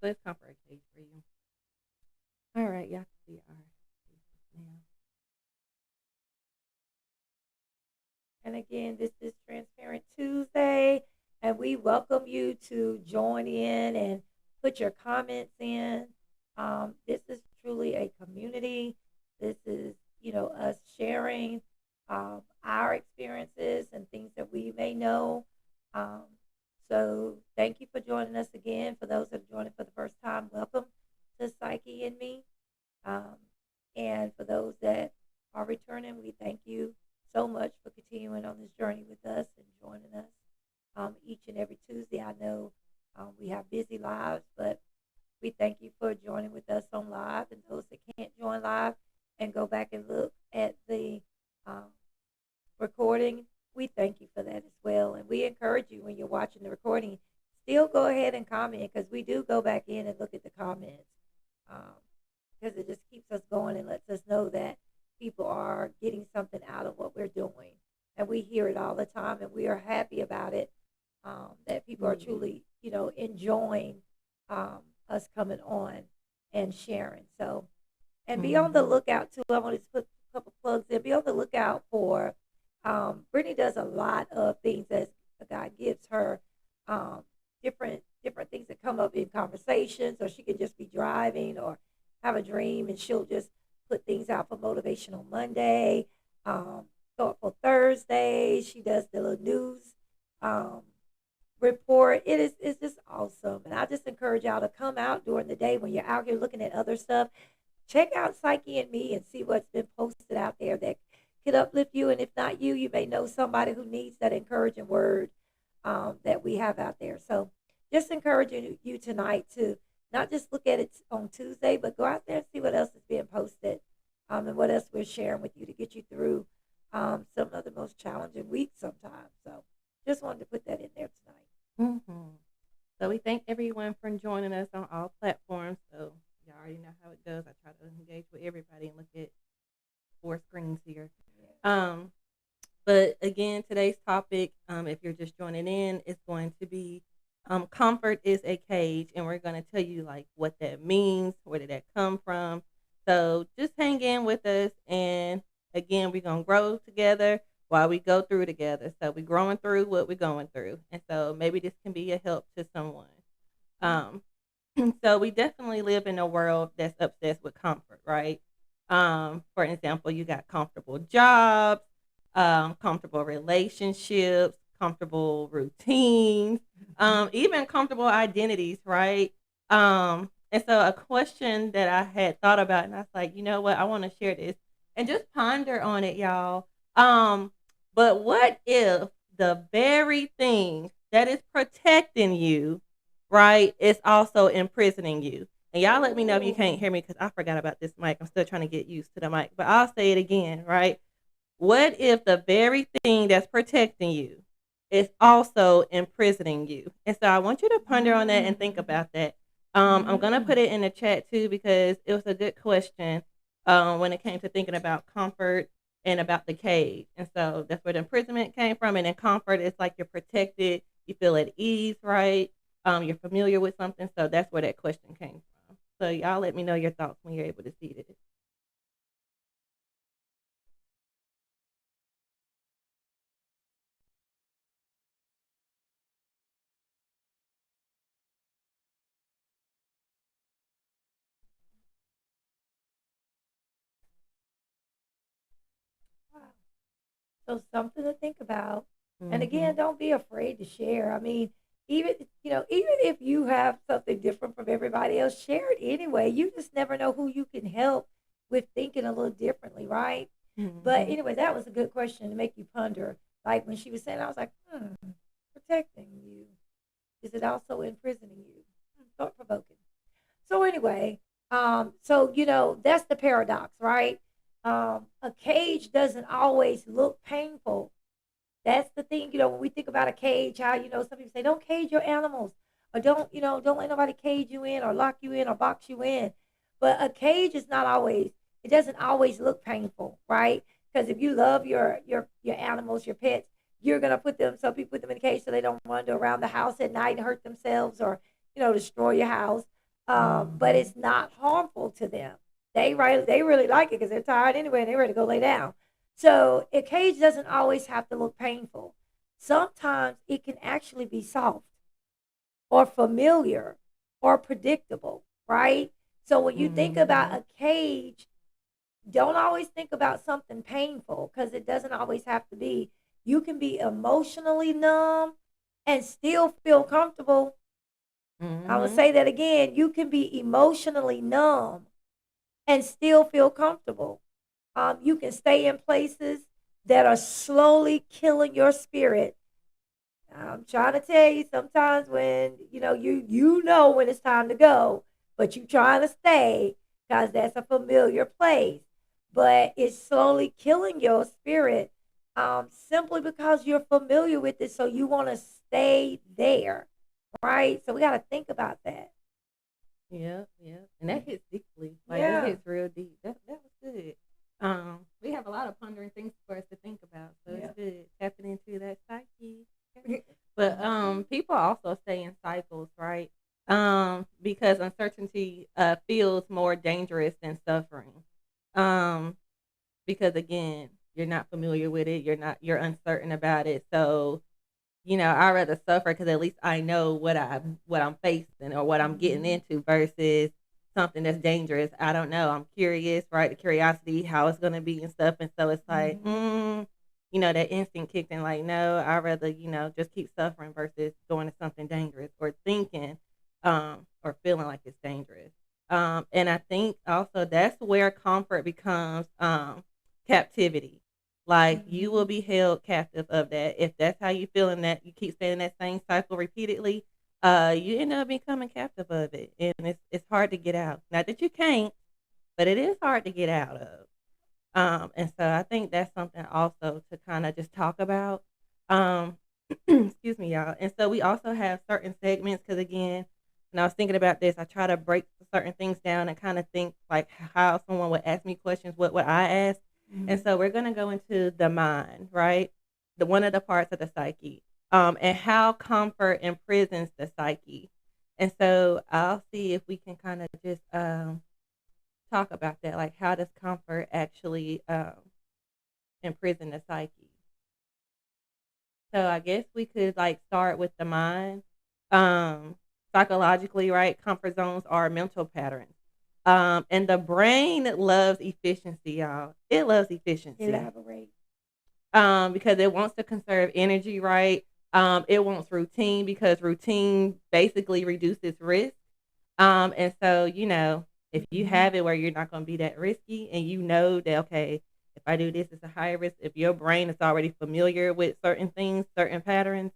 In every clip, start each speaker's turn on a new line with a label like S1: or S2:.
S1: So it's comfort a cage for you. All right, y'all can see our faces now.
S2: And again, this is Transparent Tuesday, and we welcome you to join in and put your comments in. This is truly a community. This is, us sharing our experiences and things that we may know. Um, so, thank you for joining us again. For those that are joining for the first time, welcome to PsycHE in Me. Um, and for those that are returning, we thank you so much for continuing on this journey with us and joining us each and every Tuesday. I know we have busy lives, but we thank you for joining with us on live. And those that can't join live and go back and look at the um, recording, we thank you for that as well. And we encourage you when you're watching the recording, still go ahead and comment because we do go back in and look at the comments because it just keeps us going and lets us know that people are getting something out of what we're doing. And we hear it all the time and we are happy about it, that people are truly, enjoying us coming on and sharing. So, and be on the lookout too. I want to put a couple plugs in. Be on the lookout for Brittany does a lot of things as God gives her different things that come up in conversations, or she can just be driving or have a dream, and she'll just put things out for Motivational Monday, Thoughtful Thursday. She does the little news um, report. It's just awesome, and I just encourage y'all to come out during the day when you're out here looking at other stuff. Check out PsycHE in Me and see what's been posted out there that could uplift you. And if not you, you may know somebody who needs that encouraging word that we have out there. So just encouraging you tonight to not just look at it on Tuesday, but go out there and see what else is being posted and what else we're sharing with you to get you through some of the most challenging weeks sometimes. So just wanted to put that in there tonight.
S1: So we thank everyone for joining us on all platforms. So y'all already know how it goes. I try to engage with everybody and look at 4 screens here. But again, today's topic, if you're just joining in, is going to be comfort is a cage, and we're going to tell you like what that means, where did that come from. So just hang in with us, and again, we're going to grow together while we go through together. So we're growing through what we're going through, and so maybe this can be a help to someone. So we definitely live in a world that's obsessed with comfort, right? For example, you got comfortable jobs, comfortable relationships, comfortable routines, even comfortable identities, right? And so a question that I had thought about, and I was like, you know what, I want to share this and just ponder on it, y'all. But what if the very thing that is protecting you, right, is also imprisoning you? And y'all let me know if you can't hear me because I forgot about this mic. I'm still trying to get used to the mic, but I'll say it again, right? What if the very thing that's protecting you is also imprisoning you? And so I want you to ponder on that and think about that. I'm going to put it in the chat too because it was a good question when it came to thinking about comfort and about the cage. And so that's where the imprisonment came from. And then comfort is like you're protected, you feel at ease, right? You're familiar with something. So that's where that question came from. So y'all let me know your thoughts when you're able to see this.
S2: Wow. So something to think about. And again,
S1: Mm-hmm.
S2: don't be afraid to share. I mean, even even if you have something different from everybody else, share it anyway. You just never know who you can help with thinking a little differently, right? But
S1: Mm-hmm.
S2: anyway, that was a good question to make you ponder. Like when she was saying, I was like, protecting you. Is it also imprisoning you? Thought provoking. So anyway, that's the paradox, right? A cage doesn't always look painful. That's the thing, when we think about a cage, how some people say, don't cage your animals, or don't let nobody cage you in, or lock you in, or box you in. But a cage is not always. It doesn't always look painful, right? Because if you love your animals, your pets, you're gonna put them. Some people put them in a cage so they don't wander around the house at night and hurt themselves, or destroy your house. But
S1: Mhm.
S2: it's not harmful to them. They really like it because they're tired anyway and they're ready to go lay down. So a cage doesn't always have to look painful. Sometimes it can actually be soft or familiar or predictable, right? So when you think about
S1: Mhm.
S2: a cage, don't always think about something painful because it doesn't always have to be. You can be emotionally numb and still feel comfortable. I'm gonna
S1: Mhm.
S2: say that again. You can be emotionally numb and still feel comfortable. You can stay in places that are slowly killing your spirit. I'm trying to tell you, sometimes when you know when it's time to go, but you trying to stay because that's a familiar place, but it's slowly killing your spirit, simply because you're familiar with it, so you want to stay there, right? So we got to think about that.
S1: Yeah, yeah, and that hits deeply. Like it
S2: Yeah,
S1: hits real deep. That was good. We have a lot of pondering things for us to think about, so it's
S2: yeah.
S1: good tapping into that psyche. But people also stay in cycles, right? Because uncertainty feels more dangerous than suffering. Um, because again, you're not familiar with it. You're uncertain about it. So I'd rather suffer because at least I know what I'm facing or what I'm getting
S2: Mhm.
S1: into versus something that's dangerous. I don't know. I'm curious, right? The curiosity, how it's gonna be and stuff. And so it's like,
S2: Mhm.
S1: that instinct kicked in. Like, no, I'd rather just keep suffering versus going to something dangerous or thinking, or feeling like it's dangerous. And I think also that's where comfort becomes captivity. Like you will
S2: Mhm.
S1: be held captive of that. If that's how you feel and that you keep staying in that same cycle repeatedly, you end up becoming captive of it. And it's hard to get out. Not that you can't, but it is hard to get out of. And so I think that's something also to kind of just talk about. Um, excuse me, y'all. And so we also have certain segments because again, when I was thinking about this, I try to break certain things down and kind of think like how someone would ask me questions, what would I ask? And
S2: Mhm.
S1: so we're gonna go into the mind, right? The one of the parts of the psyche, and how comfort imprisons the psyche. And so I'll see if we can kind of just talk about that. Like, how does comfort actually imprison the psyche? So I guess we could like start with the mind. Um, Psychologically, right? Comfort zones are mental patterns. And the brain loves efficiency, y'all. It loves efficiency.
S2: Elaborate.
S1: Because it wants to conserve energy, right? It wants routine because routine basically reduces risk. And so, if you
S2: Mhm.
S1: have it where you're not going to be that risky and you know that, okay, if I do this, it's a higher risk. If your brain is already familiar with certain things, certain patterns,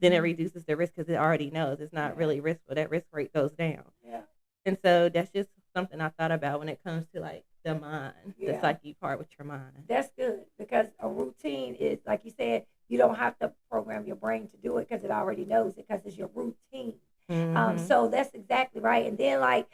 S1: then it
S2: Mhm.
S1: reduces the risk because it already knows it's not
S2: Yeah.
S1: really risk, but that risk rate goes down.
S2: Yeah.
S1: And so that's just something I thought about when it comes to like the mind, the
S2: Yeah.
S1: psyche part with your mind.
S2: That's good because a routine is, like you said, you don't have to program your brain to do it because it already knows it because it's your routine.
S1: Mm-hmm.
S2: So that's exactly right. And then, like,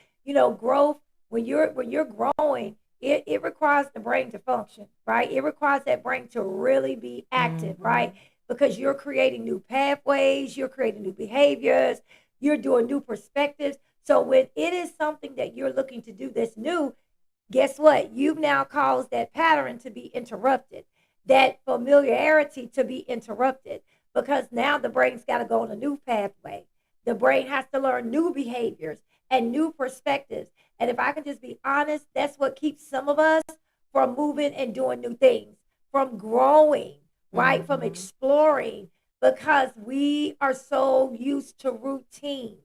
S2: growth, when you're growing, it requires the brain to function, right? It requires that brain to really be active,
S1: Mm-hmm.
S2: right? Because you're creating new pathways, you're creating new behaviors, you're doing new perspectives. So when it is something that you're looking to do that's new, guess what? You've now caused that pattern to be interrupted, that familiarity to be interrupted, because now the brain's got to go on a new pathway. The brain has to learn new behaviors and new perspectives. And if I can just be honest, that's what keeps some of us from moving and doing new things, from growing, right? From
S1: Mm-hmm.
S2: exploring, because we are so used to routine.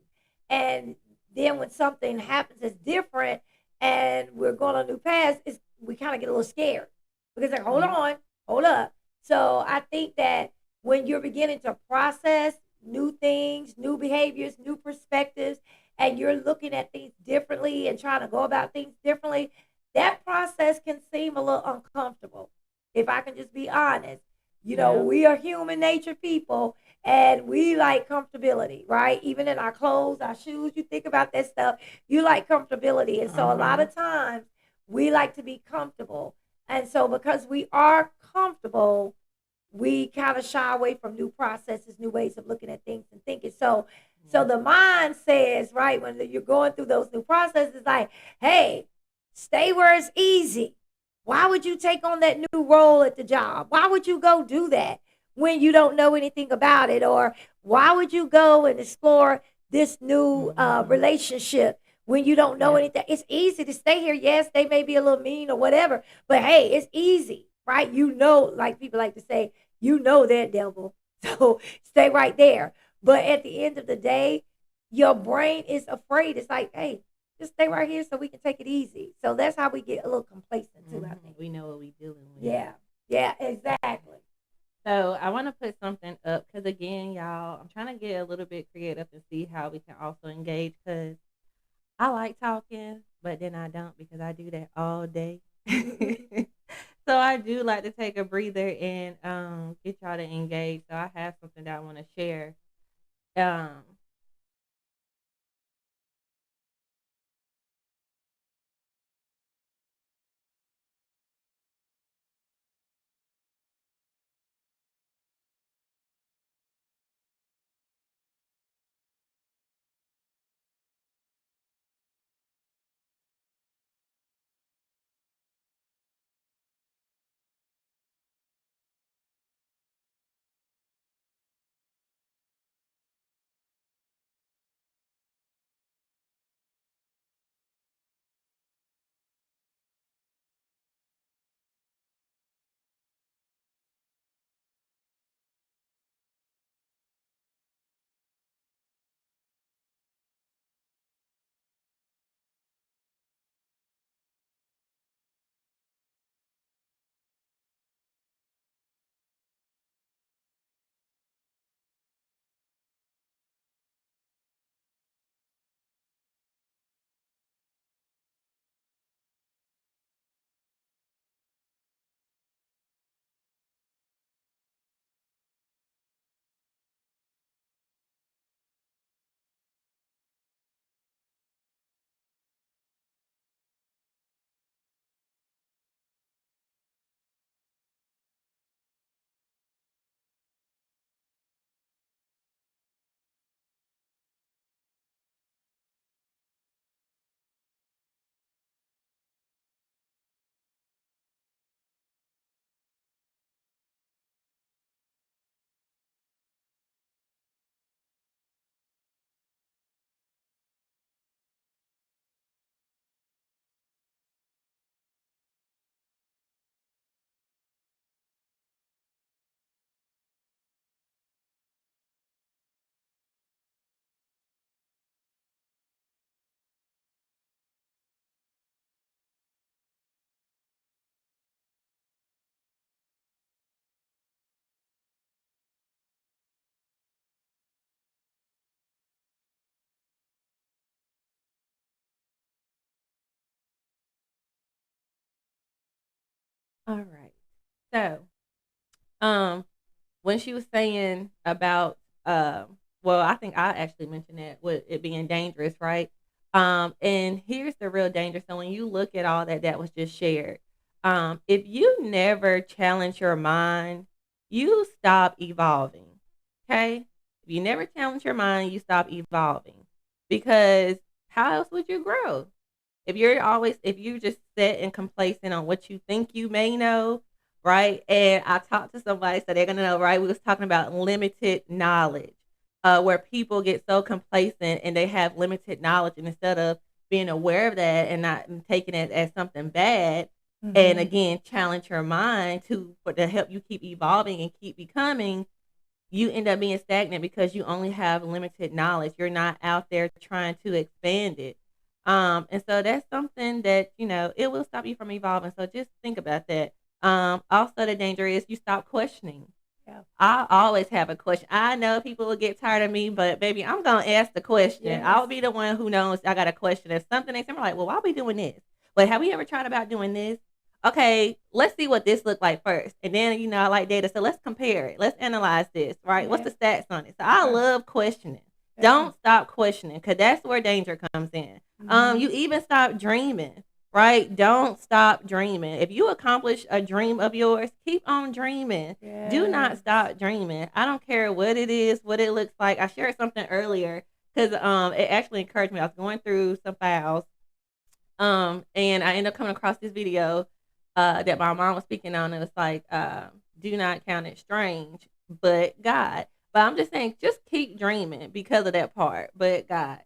S2: And then when something happens that's different, and we're going on a new path, we kind of get a little scared because like, hold
S1: Yeah.
S2: on, hold up. So I think that when you're beginning to process new things, new behaviors, new perspectives, and you're looking at things differently and trying to go about things differently, that process can seem a little uncomfortable. If I can just be honest,
S1: Yeah.
S2: we are human nature people and we like comfortability, right? Even in our clothes, our shoes, you think about that stuff, you like comfortability. And so a lot
S1: Uh-huh.
S2: of times we like to be comfortable. And so because we are comfortable, we kind of shy away from new processes, new ways of looking at things and thinking. So So the mind says, right, when you're going through those new processes, like, hey, stay where it's easy. Why would you take on that new role at the job? Why would you go do that when you don't know anything about it? Or why would you go and explore this new relationship when you don't know anything? It's easy to stay here. Yes, they may be a little mean or whatever, but hey, it's easy, right? You know, like people like to say, you know that devil. So stay right there. But at the end of the day, your brain is afraid. It's like, hey, just stay right here so we can take it easy. So that's how we get a little complacent too, I think.
S1: We know what we're dealing with.
S2: Yeah. Yeah, exactly.
S1: So I want to put something up because again, y'all, I'm trying to get a little bit creative and see how we can also engage because I like talking, but then I don't because I do that all day. So I do like to take a breather and get y'all to engage. So I have something that I want to share. Um, all right. So, um, when she was saying about, well, I think I actually mentioned that with it being dangerous, right? And here's the real danger. So when you look at all that was just shared, if you never challenge your mind, you stop evolving. Okay, if you never challenge your mind, you stop evolving because how else would you grow? If you just set and complacent on what you think you may know, right? And I talked to somebody, so they're gonna know, right? We was talking about limited knowledge, where people get so complacent and they have limited knowledge, and instead of being aware of that and not and taking it as something bad, and again challenge your mind to help you keep evolving and keep becoming, you end up being stagnant because you only have limited knowledge. You're not out there trying to expand it. And so that's something that, it will stop you from evolving. So just think about that. Also the danger is you stop questioning.
S2: Yeah.
S1: I always have a question. I know people will get tired of me, but baby, I'm gonna ask the question.
S2: Yes.
S1: I'll be the one who knows I got a question. If something they say, I'm like, well, why are we doing this? But have we ever tried about doing this? Okay, let's see what this looked like first. And then, I like data. So let's compare it. Let's analyze this, right? What's the stats on it? So I love questioning. Don't stop questioning because that's where danger comes in. You even stop dreaming. right? Don't stop dreaming. If you accomplish a dream of yours, keep on dreaming. Do not
S2: Yes.
S1: stop dreaming. I don't care what it is, what it looks like. I shared something earlier because it actually encouraged me. I was going through some files, and I ended up coming across this video that my mom was speaking on. It was like, do not count it strange, but God. But I'm just saying, just keep dreaming because of that part, but God.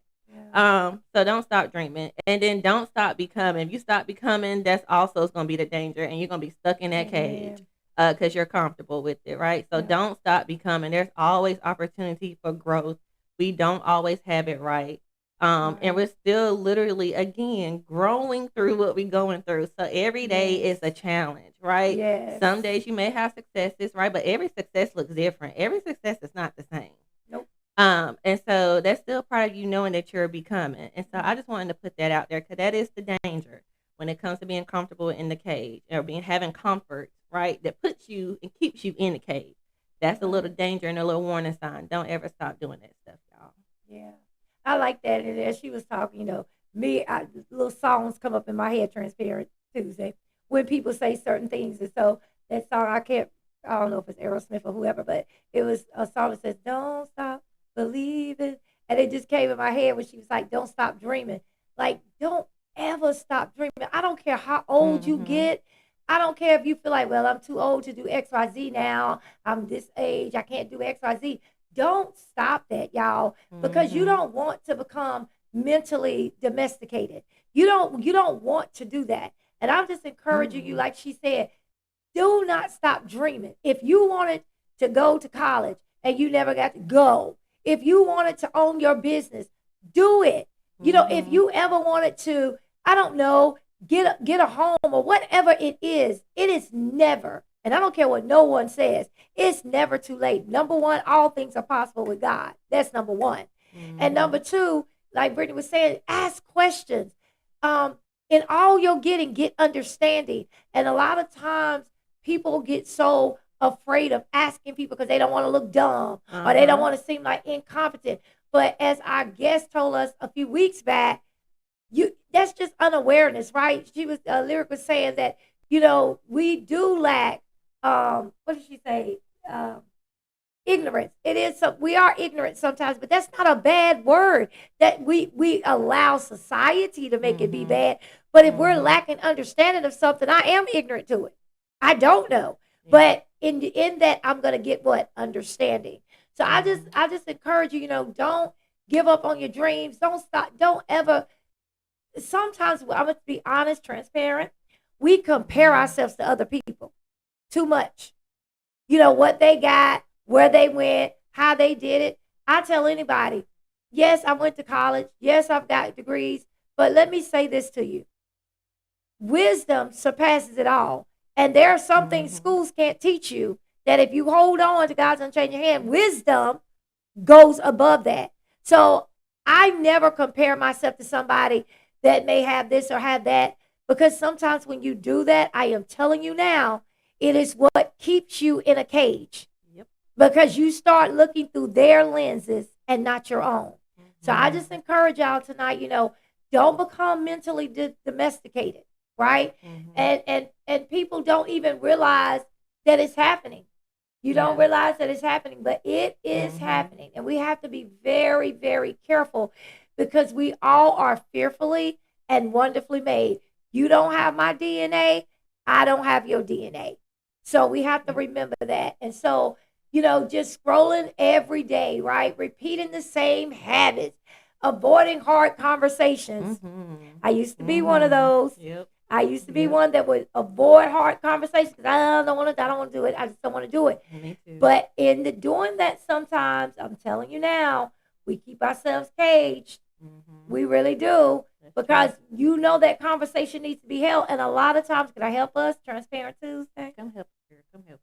S2: Yeah.
S1: So don't stop dreaming, and then don't stop becoming. If you stop becoming, that's also going to be the danger, and you're going to be stuck in that cage
S2: Amen.
S1: because you're comfortable with it, right? So
S2: Yeah.
S1: don't stop becoming. There's always opportunity for growth. We don't always have it right. And
S2: Right.
S1: we're still literally again growing through what we're going through. So every day
S2: Yes.
S1: is a challenge, right?
S2: Yes.
S1: Some days you may have successes, right? But every success looks different. Every success is not the same.
S2: Nope.
S1: And so that's still part of you knowing that you're becoming. And so I just wanted to put that out there because that is the danger when it comes to being comfortable in the cage or being having comfort, right? That puts you and keeps you in the cage. That's a little
S2: Right.
S1: danger and a little warning sign. Don't ever stop doing that stuff, y'all.
S2: Yeah. I like that. And as she was talking, little songs come up in my head, Transparent Tuesday, when people say certain things. And so that song, I don't know if it's Aerosmith or whoever, but it was a song that says, "Don't stop believing." And it just came in my head when she was like, "Don't stop dreaming." Like, don't ever stop dreaming. I don't care how old you
S1: Mm-hmm.
S2: get. I don't care if you feel like, well, I'm too old to do XYZ now. I'm this age. I can't do XYZ. Don't stop that, y'all, because you
S1: Mm-hmm.
S2: don't want to become mentally domesticated. You don't want to do that. And I'm just encouraging you,
S1: Mm-hmm.
S2: like she said, do not stop dreaming. If you wanted to go to college and you never got to go, if you wanted to own your business, do it. If
S1: Mm-hmm.
S2: you ever wanted to, I don't know, get a home or whatever it is never. And I don't care what no one says. It's never too late. Number one, all things are possible with God. That's number one. And
S1: Mm-hmm.
S2: number two, like Brittany was saying, ask questions. Um, in all you're getting, get understanding. And a lot of times people get so afraid of asking people because they don't want to look dumb or they don't
S1: Uh-huh.
S2: want to seem like incompetent. But as our guest told us a few weeks back, that's just unawareness, right? Lyric was saying that we do lack what did she say? Ignorance. It is some we are ignorant sometimes, but that's not a bad word that we allow society to make it be
S1: Mm-hmm.
S2: bad. But if we're
S1: Mm-hmm.
S2: lacking understanding of something, I am ignorant to it. I don't know.
S1: Yeah.
S2: But in that I'm gonna get what? Understanding. So I just
S1: Mm-hmm.
S2: I just encourage you, don't give up on your dreams. Don't stop, don't ever sometimes I'm gonna be honest, transparent. We compare
S1: Mm-hmm.
S2: ourselves to other people too much. What they got, where they went, how they did it. I tell anybody, yes, I went to college. Yes, I've got degrees. But let me say this to you: wisdom surpasses it all. And there are some things
S1: Mm-hmm.
S2: schools can't teach you that if you hold on to God's unchanging hand, wisdom goes above that. So I never compare myself to somebody that may have this or have that, because sometimes when you do that, I am telling you now, it is what keeps you in a cage
S1: Yep.
S2: because you start looking through their lenses and not your own. So I
S1: Mm-hmm.
S2: just encourage y'all tonight, don't become mentally domesticated, right?
S1: Mm-hmm.
S2: And people don't even realize that it's happening. You don't
S1: Yeah.
S2: realize that it's happening, but it is
S1: Mm-hmm.
S2: happening. And we have to be very, very careful because we all are fearfully and wonderfully made. You don't have my DNA. I don't have your DNA. So we have to
S1: Yep.
S2: remember that. And so, just scrolling every day, right? Repeating the same habits, avoiding hard conversations.
S1: Mm-hmm.
S2: I used to be one of
S1: Mm-hmm.
S2: those.
S1: Yep.
S2: I used to be
S1: Yep.
S2: one that would avoid hard conversations because I don't want to do it. I just don't want to do it.
S1: Me too.
S2: But in the doing that, sometimes I'm telling you now, we keep ourselves caged.
S1: Mm-hmm.
S2: We really do,
S1: That's
S2: because
S1: true.
S2: that conversation needs to be held. And a lot of times, can I help us? Transparent Tuesday.
S1: Come help here. Come help.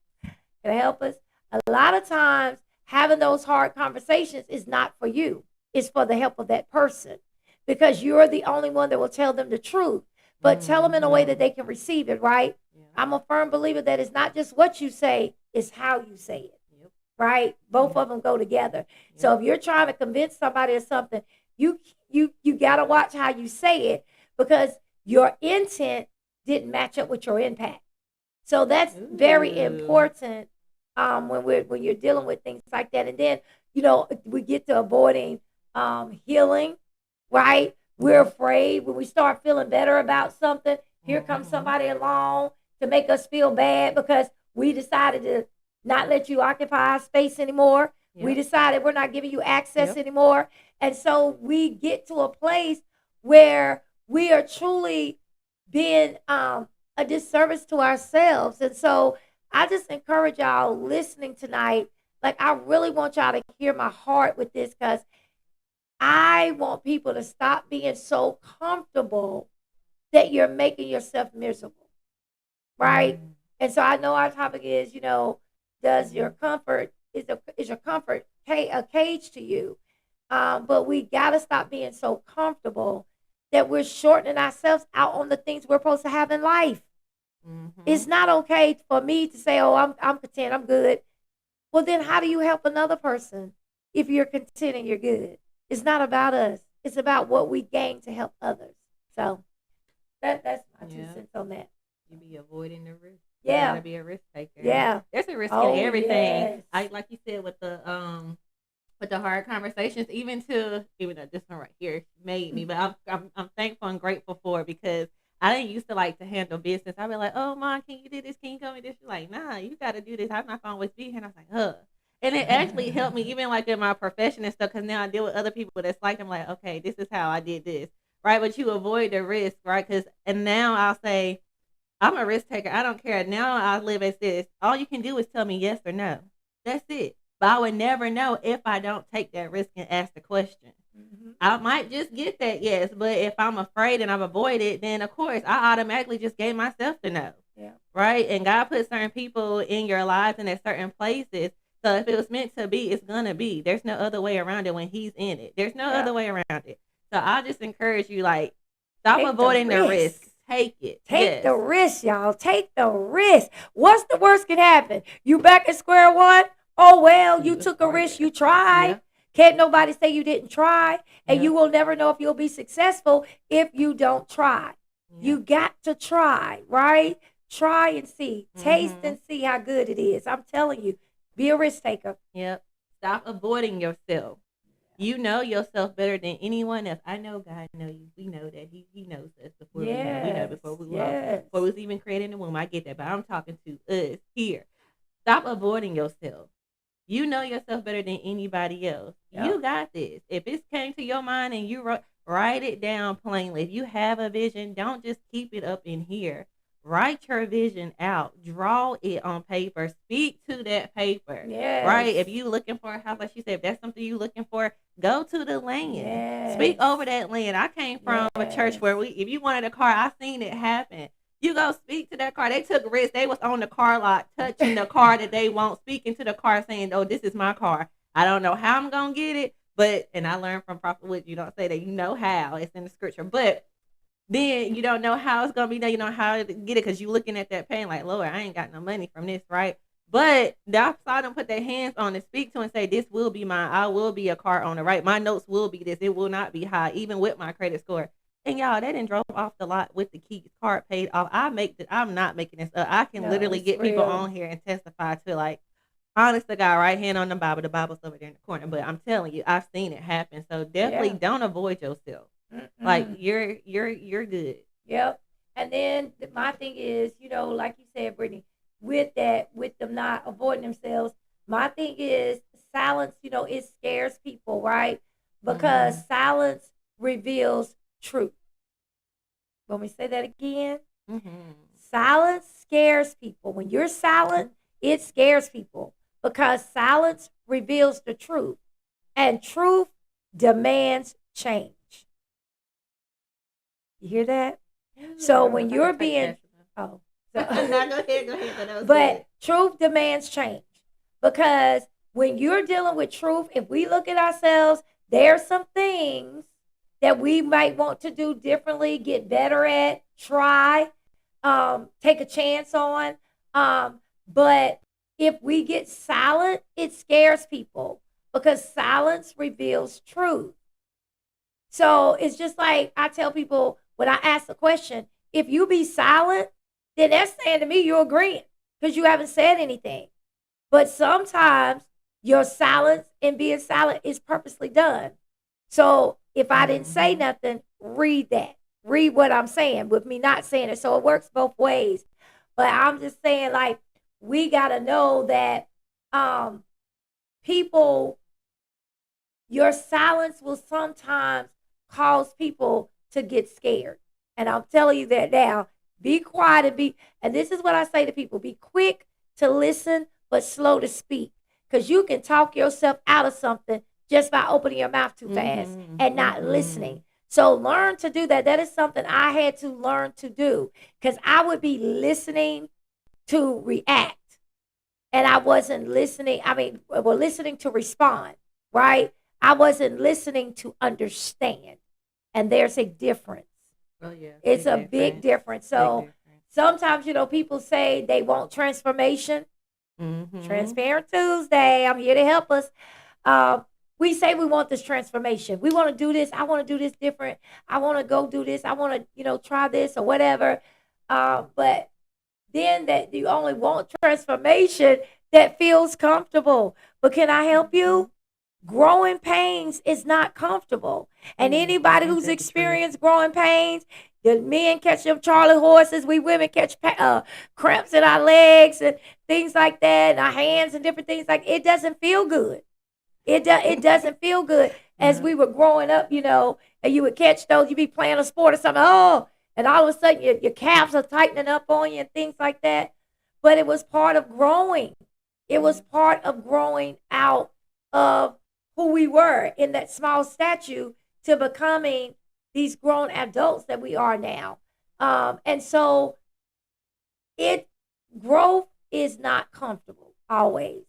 S2: Can it help us? A lot of times, having those hard conversations is not for you, it's for the help of that person, because you're the only one that will tell them the truth, but tell them in a way that
S1: Mm-hmm.
S2: they can receive it, right?
S1: Yeah.
S2: I'm a firm believer that it's not just what you say, it's how you say it,
S1: Yep.
S2: right? Both
S1: Yep.
S2: of them go together.
S1: Yep.
S2: So if you're trying to convince somebody of something, you got to watch how you say it, because your intent didn't match up with your impact. So that's very
S1: Ooh.
S2: important when you're dealing with things like that. And then, we get to avoiding healing, right? We're afraid when we start feeling better about something, here comes somebody along to make us feel bad because we decided to not let you occupy our space anymore. We
S1: Yep.
S2: decided we're not giving you access
S1: Yep.
S2: anymore. And so we get to a place where we are truly being a disservice to ourselves. And so I just encourage y'all listening tonight. Like, I really want y'all to hear my heart with this because I want people to stop being so comfortable that you're making yourself miserable, right? And so I know our topic is, does your comfort is your comfort a cage to you? But we gotta stop being so comfortable that we're shortening ourselves out on the things we're supposed to have in life. It's not okay for me to say, "Oh, I'm content, I'm good." Well, then how do you help another person if you're content and you're good? It's not about us. It's about what we gain to help others. So that's my 2 cents on that.
S1: You be avoiding the risk. You
S2: Yeah.
S1: gotta be a risk taker.
S2: Yeah.
S1: There's a risk
S2: Oh,
S1: in everything.
S2: yes.
S1: I like you said with the hard conversations, even though this one right here made me, but I'm thankful and grateful for it because I didn't used to like to handle business. I'd be like, "Oh, mom, can you do this? Can you tell me this?" She's like, "Nah, you got to do this. I'm not gonna always be here." And I was like, "Huh." And it actually helped me even like in my profession and stuff because now I deal with other people that's like I'm like, okay, this is how I did this, right? But you avoid the risk, right? And now I'll say I'm a risk taker. I don't care. Now I live as this. All you can do is tell me yes or no. That's it. But I would never know if I don't take that risk and ask the question. I might just get that yes, but if I'm afraid and I've avoided it, then of course I automatically just gave myself the no.
S2: Yeah.
S1: Right? And God put certain people in your lives and at certain places. So if it was meant to be, it's gonna be. There's no other way around it when He's in it. There's no other way around it. So I just encourage you, like, stop avoiding the risk. Take it.
S2: Take the risk, y'all. Take the risk. What's the worst can happen? You back at square one? Oh, well, you took a risk. You tried.
S1: Yeah.
S2: Can't nobody say you didn't try. And you will never know if you'll be successful if you don't try. You got to try, right? Try and see. Taste and see how good it is. I'm telling you, be a risk taker.
S1: Yep. Stop avoiding yourself. You know yourself better than anyone else. I know God knows you. We know that He knows us before we know. We know before we walk. Before we was even created in the womb. I get that, but I'm talking to us here. Stop avoiding yourself. You know yourself better than anybody else.
S2: Yep.
S1: You got this. If it came to your mind and you write it down plainly. If you have a vision, don't just keep it up in here. Write your vision out. Draw it on paper. Speak to that paper.
S2: Yes.
S1: Right? If you looking for a house, like she said, if that's something you looking for, go to the land.
S2: Yes.
S1: Speak over that land. I came from a church where if you wanted a car, I seen it happen. You go speak to that car. They took risks. They was on the car lot, touching the car that they want, speaking to the car, saying, "Oh, this is my car. I don't know how I'm gonna get it, but." And I learned from Prophet Wood, you don't say that. You know how. It's in the scripture, but then you don't know how it's gonna be done. You know how to get it because you looking at that pain like, "Lord, I ain't got no money from this, right?" But I saw them put their hands on and speak to and say, "This will be mine. I will be a car owner, right? My notes will be this. It will not be high, even with my credit score." And y'all, they didn't drove off the lot with the keys, card paid off. I'm not making this up. I can literally get people on here and testify to, like, honest to God, right hand on the Bible's over there in the corner. But I'm telling you, I've seen it happen. So definitely don't avoid yourself. Like you're good.
S2: Yep. And then my thing is, like you said, Brittany, with them not avoiding themselves, my thing is silence, it scares people, right? Because silence reveals truth. Want me to say that again? Silence scares people. When you're silent, it scares people because silence reveals the truth, and truth demands change. You hear that? So when you're being,
S1: no, go ahead.
S2: But truth demands change because when you're dealing with truth, if we look at ourselves, there are some things that we might want to do differently, get better at, try, take a chance on. But if we get silent, it scares people because silence reveals truth. So it's just like I tell people, when I ask a question, if you be silent, then that's saying to me you're agreeing because you haven't said anything. But sometimes your silence and being silent is purposely done. So if I didn't say nothing, read that. Read what I'm saying with me not saying it. So it works both ways. But I'm just saying, like, we got to know that um, people, your silence will sometimes cause people to get scared. And I'm telling you that now. Be quiet and this is what I say to people, be quick to listen, but slow to speak. Because you can talk yourself out of something just by opening your mouth too fast and not listening. So learn to do that. That is something I had to learn to do because I would be listening to react and I wasn't listening. I mean, we're listening to respond, right? I wasn't listening to understand. And there's a difference.
S1: Oh yeah,
S2: It's a big difference. So sometimes, people say they want transformation. Transparent Tuesday. I'm here to help us. We say we want this transformation. We want to do this. I want to do this different. I want to go do this. I want to, try this or whatever. But then that you only want transformation that feels comfortable. But can I help you? Growing pains is not comfortable. And anybody who's experienced growing pains, the men catch them Charlie horses, we women catch cramps in our legs and things like that, and our hands and different things like it doesn't feel good. It doesn't feel good. As we were growing up, and you would catch those, you'd be playing a sport or something, and all of a sudden your calves are tightening up on you and things like that. But it was part of growing. It was part of growing out of who we were in that small statue to becoming these grown adults that we are now. And so it growth is not comfortable always.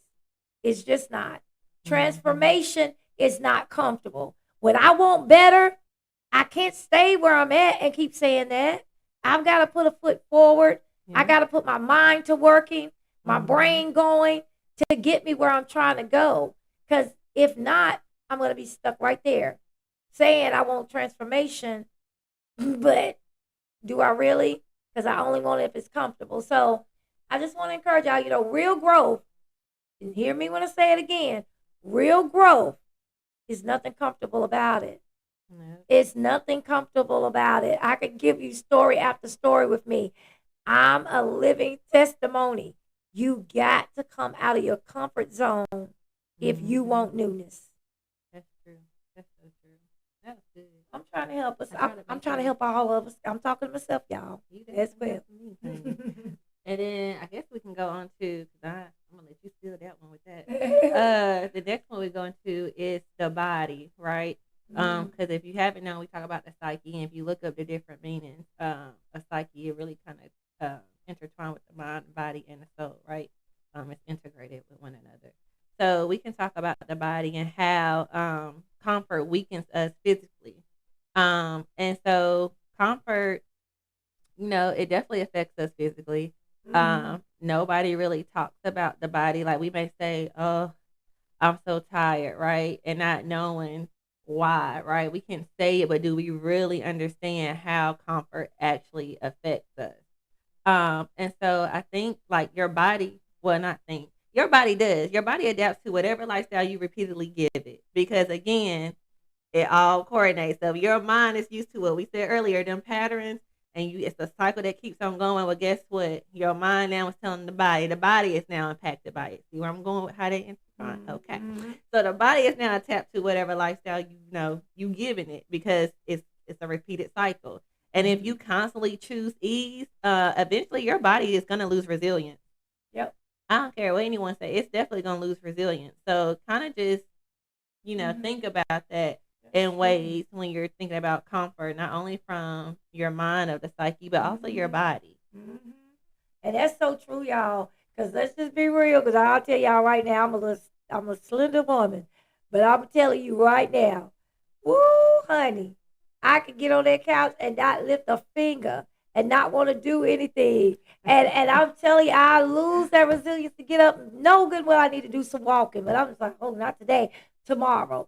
S2: It's just not. Transformation is not comfortable. When I want better, I can't stay where I'm at and keep saying that. I've got to put a foot forward. I got to put my mind to working, my brain going to get me where I'm trying to go. Because if not, I'm going to be stuck right there saying I want transformation, but do I really? Because I only want it if it's comfortable. So I just want to encourage y'all, real growth, and hear me when I say it again, real growth is nothing comfortable about it. It's nothing comfortable about it. I could give you story after story with me. I'm a living testimony. You got to come out of your comfort zone if you want newness.
S1: That's true. That's so true. That's good.
S2: I'm trying to help us. I'm trying to help all of us. I'm talking to myself, y'all. As well.
S1: And then I guess we can go on to, because I'm going to let you steal that one with that. The next one we're going to is the body, right? Because if you haven't known, we talk about the psyche, and if you look up the different meanings of psyche, it really kind of intertwined with the mind, body, and the soul, right? It's integrated with one another. So we can talk about the body and how comfort weakens us physically. And so comfort, it definitely affects us physically. Nobody really talks about the body. Like we may say, oh, I'm so tired, right? And not knowing why, right? We can say it, but do we really understand how comfort actually affects us? And so I think like your body, well, not think, your body does. Your body adapts to whatever lifestyle you repeatedly give it. Because again, it all coordinates. So if your mind is used to what we said earlier, them patterns, and it's a cycle that keeps on going. Well, guess what? Your mind now is telling the body is now impacted by it. See where I'm going with how they intertwine? Okay. So the body is now attached to whatever lifestyle you giving it because it's a repeated cycle. And if you constantly choose ease, eventually your body is gonna lose resilience.
S2: Yep.
S1: I don't care what anyone say, it's definitely gonna lose resilience. So kind of just, think about that in ways when you're thinking about comfort, not only from your mind of the psyche, but also your body.
S2: And that's so true, y'all. Because let's just be real. Because I'll tell y'all right now, I'm a slender woman, but I'm telling you right now, woo, honey, I could get on that couch and not lift a finger and not want to do anything. And I'm telling you, I lose that resilience to get up. No good well, I need to do some walking. But I'm just like, oh, not today. Tomorrow.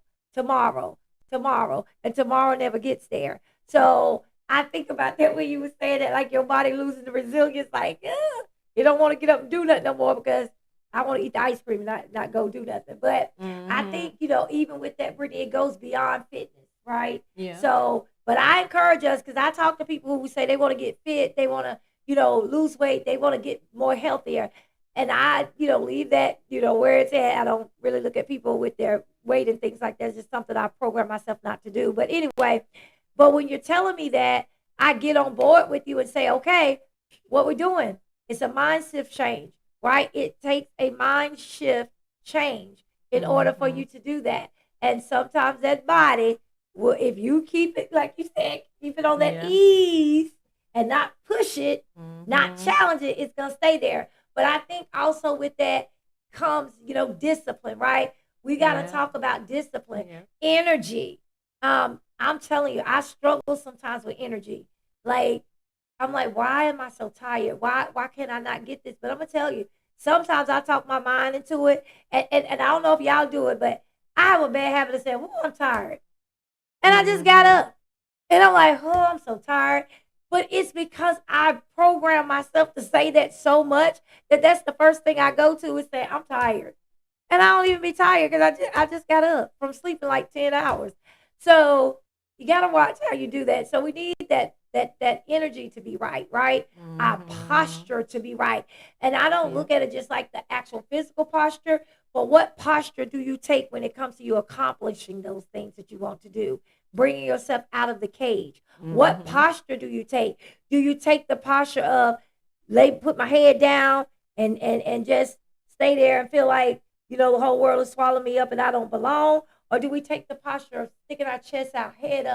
S2: And tomorrow never gets there. So I think about that when you were saying that, like your body losing the resilience, like you don't want to get up and do nothing no more because I want to eat the ice cream and not go do nothing. But I
S1: Mhm.
S2: think even with that, Brittany, it goes beyond fitness, right?
S1: Yeah.
S2: So, but I encourage us because I talk to people who say they want to get fit, they want to lose weight, they want to get more healthier, and I leave that where it's at. I don't really look at people with their weight and things like that. It's just something I program myself not to do. But anyway, but when you're telling me that, I get on board with you and say, okay, what we're doing, it's a mind shift change, right? It takes a mind shift change in order for
S1: Mhm.
S2: you to do that. And sometimes that body will, if you keep it, like you said, keep it on that
S1: Yeah.
S2: ease and not push it, not
S1: Mhm.
S2: challenge it, it's going to stay there. But I think also with that comes, discipline, right? We got to
S1: Yeah.
S2: talk about discipline,
S1: Yeah.
S2: energy. I'm telling you, I struggle sometimes with energy. Like, I'm like, why am I so tired? Why can't I not get this? But I'm gonna tell you, sometimes I talk my mind into it, and I don't know if y'all do it, but I have a bad habit of saying, "Oh, I'm tired," and I just got
S1: Mhm.
S2: up, and I'm like, "Oh, I'm so tired." But it's because I program myself to say that so much that that's the first thing I go to is say, "I'm tired." And I don't even be tired because I just got up from sleeping like 10 hours. So you got to watch how you do that. So we need that energy to be right, right? Our
S1: Mhm.
S2: posture to be right. And I don't
S1: Yeah.
S2: look at it just like the actual physical posture, but what posture do you take when it comes to you accomplishing those things that you want to do? Bringing yourself out of the cage. What
S1: Mhm.
S2: posture do you take? Do you take the posture of put my head down and just stay there and feel like the whole world is swallowing me up and I don't belong? Or do we take the posture of sticking our chest out, head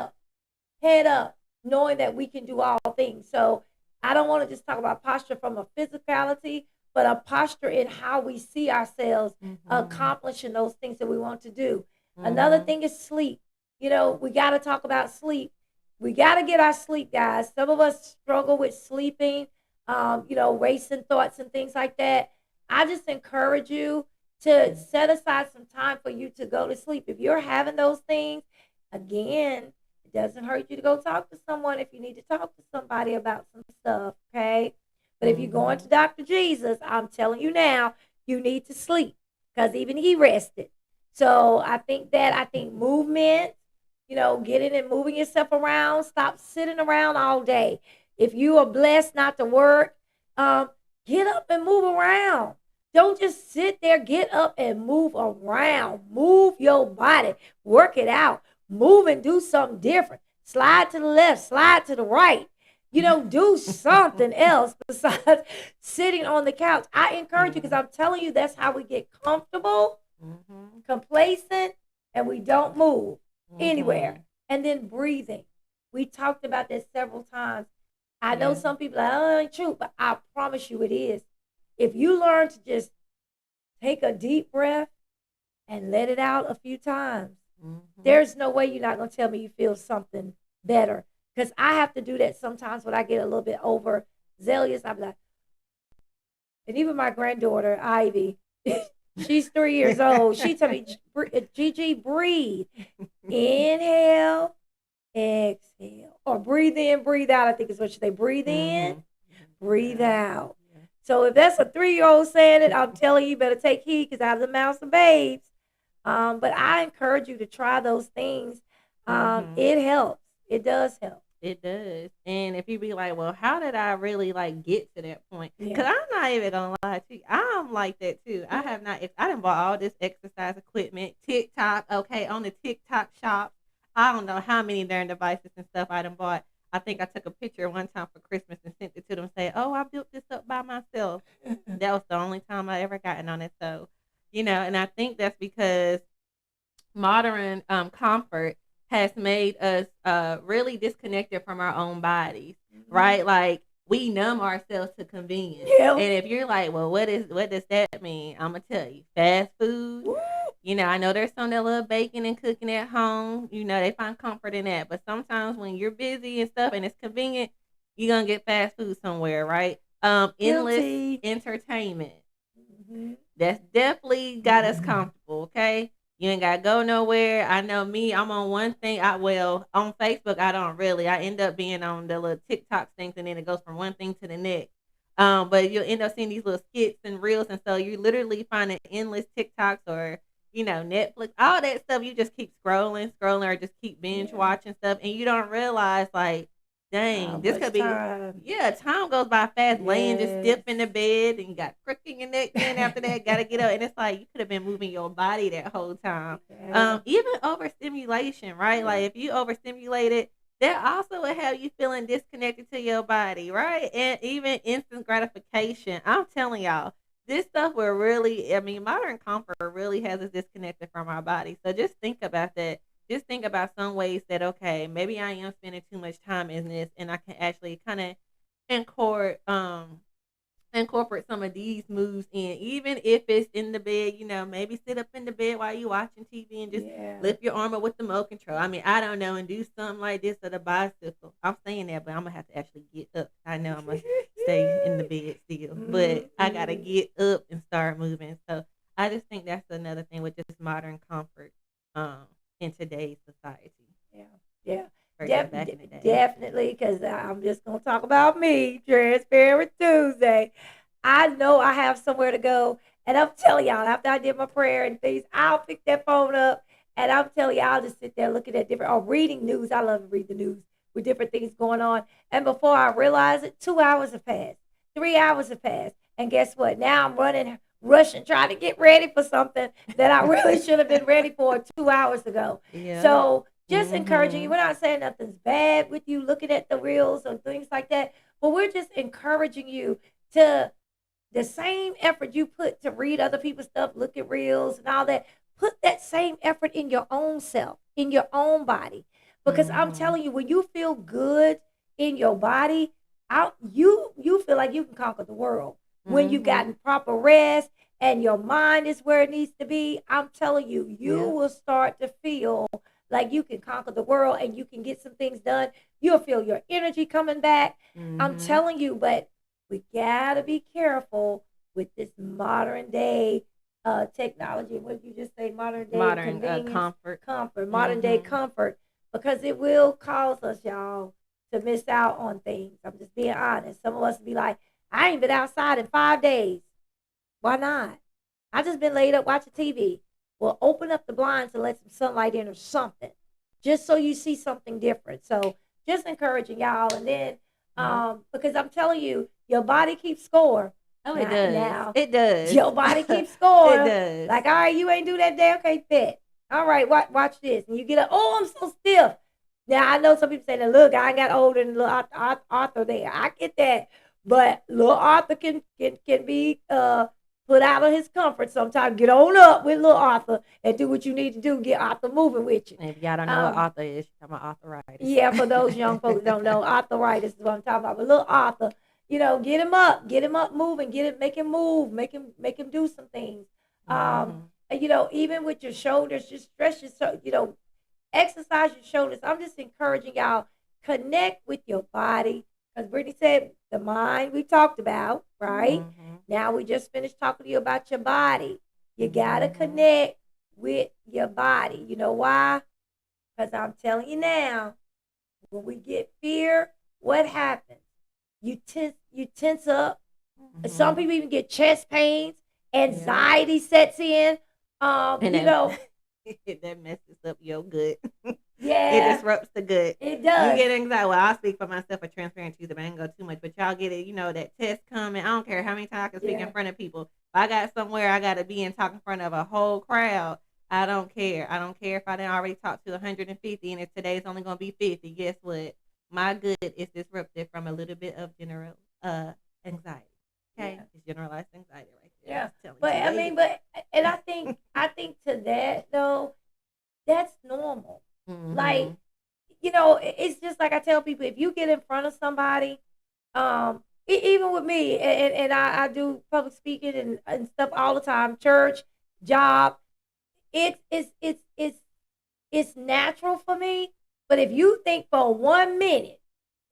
S2: up, knowing that we can do all things? So I don't want to just talk about posture from a physicality, but a posture in how we see ourselves
S1: Mhm.
S2: accomplishing those things that we want to do. Another
S1: Mhm.
S2: thing is sleep. We got to talk about sleep. We got to get our sleep, guys. Some of us struggle with sleeping, racing thoughts and things like that. I just encourage you to set aside some time for you to go to sleep. If you're having those things, again, it doesn't hurt you to go talk to someone if you need to talk to somebody about some stuff, okay? But if you're going to
S1: Mhm.
S2: Dr. Jesus, I'm telling you now, you need to sleep because even he rested. So I think movement, getting and moving yourself around, stop sitting around all day. If you are blessed not to work, um, get up and move around. Don't just sit there. Get up and move around. Move your body. Work it out. Move and do something different. Slide to the left, slide to the right. Do something else besides sitting on the couch. I encourage you because
S1: Yeah.
S2: I'm telling you that's how we get comfortable,
S1: Mhm.
S2: complacent, and we don't move anywhere.
S1: Mhm.
S2: And then breathing. We talked about this several times. I know
S1: Yeah.
S2: some people are like, oh, it ain't true, but I promise you it is. If you learn to just take a deep breath and let it out a few times,
S1: Mhm.
S2: there's no way you're not going to tell me you feel something better. Because I have to do that sometimes when I get a little bit overzealous. I'm like, and even my granddaughter, Ivy, she's 3 years old. She told me, Gigi, breathe. Inhale, exhale. Or breathe in, breathe out. I think is what you say. Breathe in,
S1: Mhm. Breathe
S2: breathe
S1: out.
S2: out.
S1: Yeah.
S2: So if that's a 3-year old saying it, I'm telling you, you better take heed because out of the mouths of babes. But I encourage you to try those things.
S1: Mhm.
S2: It helps. It does help.
S1: It does. And if you be like, well, how did I really like get to that point?
S2: Yeah.
S1: Because I'm not even gonna lie to you. I'm like that too. I have not if I done bought all this exercise equipment, TikTok, okay, on the TikTok shop. I don't know how many darn devices and stuff I done bought. I think I took a picture one time for Christmas and sent it to them and say, oh, I built this up by myself. That was the only time I ever gotten on it. So, and I think that's because modern comfort has made us really disconnected from our own bodies,
S2: Mhm.
S1: right? Like we numb ourselves to convenience.
S2: Yeah.
S1: And if you're like, well, what does that mean? I'm gonna tell you, fast food.
S2: Woo.
S1: I know there's some that love baking and cooking at home. They find comfort in that. But sometimes when you're busy and stuff and it's convenient, you're gonna get fast food somewhere, right? Endless
S2: Guilty.
S1: entertainment.
S2: Mhm.
S1: That's definitely got us comfortable, okay? You ain't gotta go nowhere. I know me, I'm on one thing. On Facebook, I don't really. I end up being on the little TikTok things, and then it goes from one thing to the next. But you'll end up seeing these little skits and reels, and so you literally finding endless TikToks or Netflix, all that stuff. You just keep scrolling, scrolling, or just keep binge
S2: Yeah.
S1: watching stuff, and you don't realize like,
S2: How
S1: dang, this
S2: much
S1: could be.
S2: time?
S1: Yeah, time goes by fast, laying just
S2: Yes.
S1: stiff in the bed, and you got crook in your neck. Then after that, gotta get up, and it's like you could have been moving your body that whole time.
S2: Yeah.
S1: Even overstimulation, right?
S2: Yeah.
S1: Like if you overstimulated, that also will have you feeling disconnected to your body, right? And even instant gratification. I'm telling y'all, this stuff will really, I mean, modern comfort really has us disconnected from our body. So just think about that. Just think about some ways that, okay, maybe I am spending too much time in this, and I can actually kind of incorporate incorporate some of these moves in, even if it's in the bed. Maybe sit up in the bed while you watching TV and just
S2: Yeah.
S1: lift your arm up with the remote control. I mean, I don't know, and do something like this or the bicycle. I'm saying that, but I'm gonna have to actually get up. I know I'm gonna stay in the bed still, but I gotta
S2: Mhm.
S1: get up and start moving. So I just think that's another thing with just modern comfort um in today's society
S2: Yeah. Yeah.
S1: versus back in the day.
S2: Definitely, because I'm just gonna talk about me. Transparent Tuesday. I know I have somewhere to go, and I'm telling y'all, after I did my prayer and things, I'll pick that phone up, and I'm telling y'all, I'll just sit there looking at different or reading news. I love to read the news with different things going on, and before I realize it, 2 hours have passed, 3 hours have passed, and guess what? Now I'm running, rushing, trying to get ready for something that I really should have been ready for 2 hours ago.
S1: Yeah.
S2: So just encouraging you.
S1: Mhm.
S2: We're not saying nothing's bad with you looking at the reels or things like that, but we're just encouraging you to the same effort you put to read other people's stuff, look at reels and all that. Put that same effort in your own self, in your own body. Because I'm
S1: Mhm.
S2: telling you, when you feel good in your body, out you feel like you can conquer the world. When you've
S1: Mhm.
S2: gotten proper rest and your mind is where it needs to be, I'm telling you, you
S1: Yeah.
S2: will start to feel like you can conquer the world and you can get some things done. You'll feel your energy coming back. I'm
S1: Mhm.
S2: telling you, but we gotta be careful with this modern day technology. What did you just say? Modern day
S1: Modern
S2: convenience,
S1: comfort.
S2: comfort, modern day
S1: Mhm.
S2: comfort, because it will cause us, y'all, to miss out on things. I'm just being honest. Some of us be like, I ain't been outside in 5 days. Why not? I just been laid up watching TV. Well, open up the blinds and let some sunlight in or something, just so you see something different. So just encouraging y'all, and then
S1: Yeah.
S2: because I'm telling you, your body keeps score.
S1: Oh, it
S2: Now,
S1: does.
S2: now
S1: It does.
S2: your body keeps
S1: It
S2: score.
S1: does.
S2: Like, all right, you ain't do that day. Okay, bet. All right, watch this. And you get up, oh, I'm so stiff. Now, I know some people say that, look, I got older than little Arthur there. I get that. But little Arthur can be put out of his comfort sometimes. Get on up with little Arthur and do what you need to do. Get Arthur moving with you.
S1: If y'all don't know what
S2: Um,
S1: author is, she's talking about arthritis.
S2: yeah, for those young folks that don't know, arthritis is what I'm talking about. But little Arthur, get him up, moving, get it, make him move, make him do some things.
S1: Mhm.
S2: And, even with your shoulders, just stretch your exercise your shoulders. I'm just encouraging y'all, connect with your body. Because Brittany said the mind we talked about, right?
S1: Mhm.
S2: Now we just finished talking to you about your body. You gotta
S1: Mhm.
S2: connect with your body. You know why? Because I'm telling you now, when we get fear, what happens? You tense up. Some
S1: Mhm.
S2: people even get chest pains,
S1: Yeah.
S2: anxiety sets in.
S1: And
S2: You
S1: that
S2: know,
S1: that messes up your gut. It
S2: yeah,
S1: disrupts the gut.
S2: it
S1: You
S2: does.
S1: get anxiety. Well, I'll speak for myself for transparent Tuesday, but I ain't go too much. But y'all get it, that test coming. I don't care how many times I can speak in
S2: Yeah.
S1: front of people. If I got somewhere I gotta be and talk in front of a whole crowd, I don't care. I don't care if I didn't already talk to 150 and if today's only gonna be 50. Guess what? My gut is disrupted from a little bit of general anxiety. Okay?
S2: Yeah.
S1: It's generalized anxiety right there. I'm
S2: Yeah.
S1: just telling
S2: But
S1: you
S2: I
S1: what
S2: mean,
S1: it
S2: and I think to that though, that's normal.
S1: is.
S2: Like,
S1: Mhm.
S2: it's just like I tell people, if you get in front of somebody, even with me, and I do public speaking and stuff all the time, church, job, it's natural for me. But if you think for 1 minute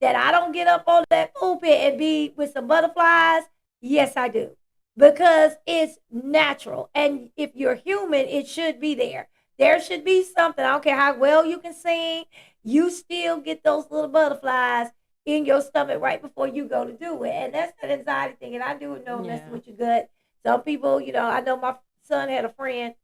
S2: that I don't get up on that pulpit and be with some butterflies, yes, I do. Because it's natural. And if you're human, it should be there. there should be something. I don't care how well you can sing, you still get those little butterflies in your stomach right before you go to do it. And that's that anxiety thing. And I do know messing
S1: Yeah.
S2: with your gut. Some people, I know my son had a friend,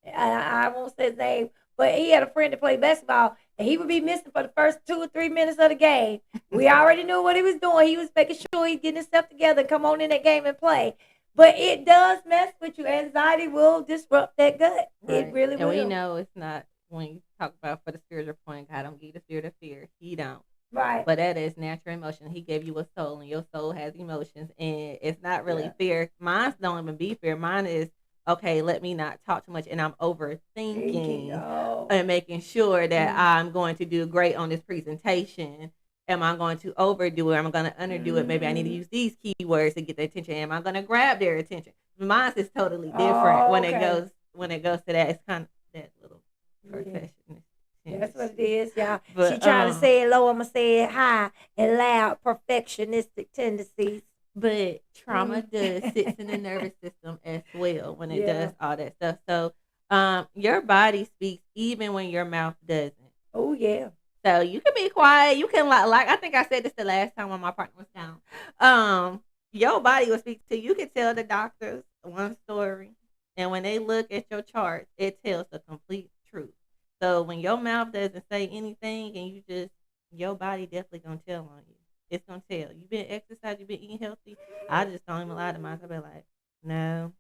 S2: I won't say his name, but he had a friend that played basketball, and he would be missing for the first 2 or 3 minutes of the game. We already knew what he was doing. He was making sure he's getting himself together and come on in that game and play. But it does mess with you. Anxiety will disrupt that gut. It
S1: Right.
S2: really
S1: And we
S2: will.
S1: know it's not when you talk about for the spiritual point, God don't give you the spirit of fear. He don't.
S2: Right.
S1: But that is natural emotion. He gave you a soul, and your soul has emotions, and it's not really
S2: Yeah.
S1: fear. Mine don't even be fear. Mine is okay. Let me not talk too much, and I'm
S2: Thinking,
S1: overthinking
S2: oh,
S1: and making sure that
S2: mm,
S1: I'm going to do great on this presentation. Am I going to overdo it? Am I going to underdo it? Maybe I need to
S2: mm,
S1: use these keywords to get their attention. Am I going to grab their attention? Mine is totally different
S2: oh,
S1: when it
S2: okay.
S1: goes to that. It's kind of that little
S2: Yeah.
S1: perfectionist
S2: That's what it
S1: tendency.
S2: is, y'all. She
S1: But
S2: trying to say it low, I'm going to say it high and loud, perfectionistic tendencies.
S1: But trauma
S2: Mm.
S1: does sits in the nervous system as well when it
S2: Yeah.
S1: does all that stuff. So your body speaks even when your mouth doesn't.
S2: Oh, yeah.
S1: So you can be quiet. You can like I think I said this the last time when my partner was down. Your body will speak to you. You can tell the doctors one story, and when they look at your chart, it tells the complete truth. So when your mouth doesn't say anything, and your body definitely gonna tell on you. It's gonna tell. You've been exercising, you've been eating healthy. I just don't even lie to myself. I be like, no,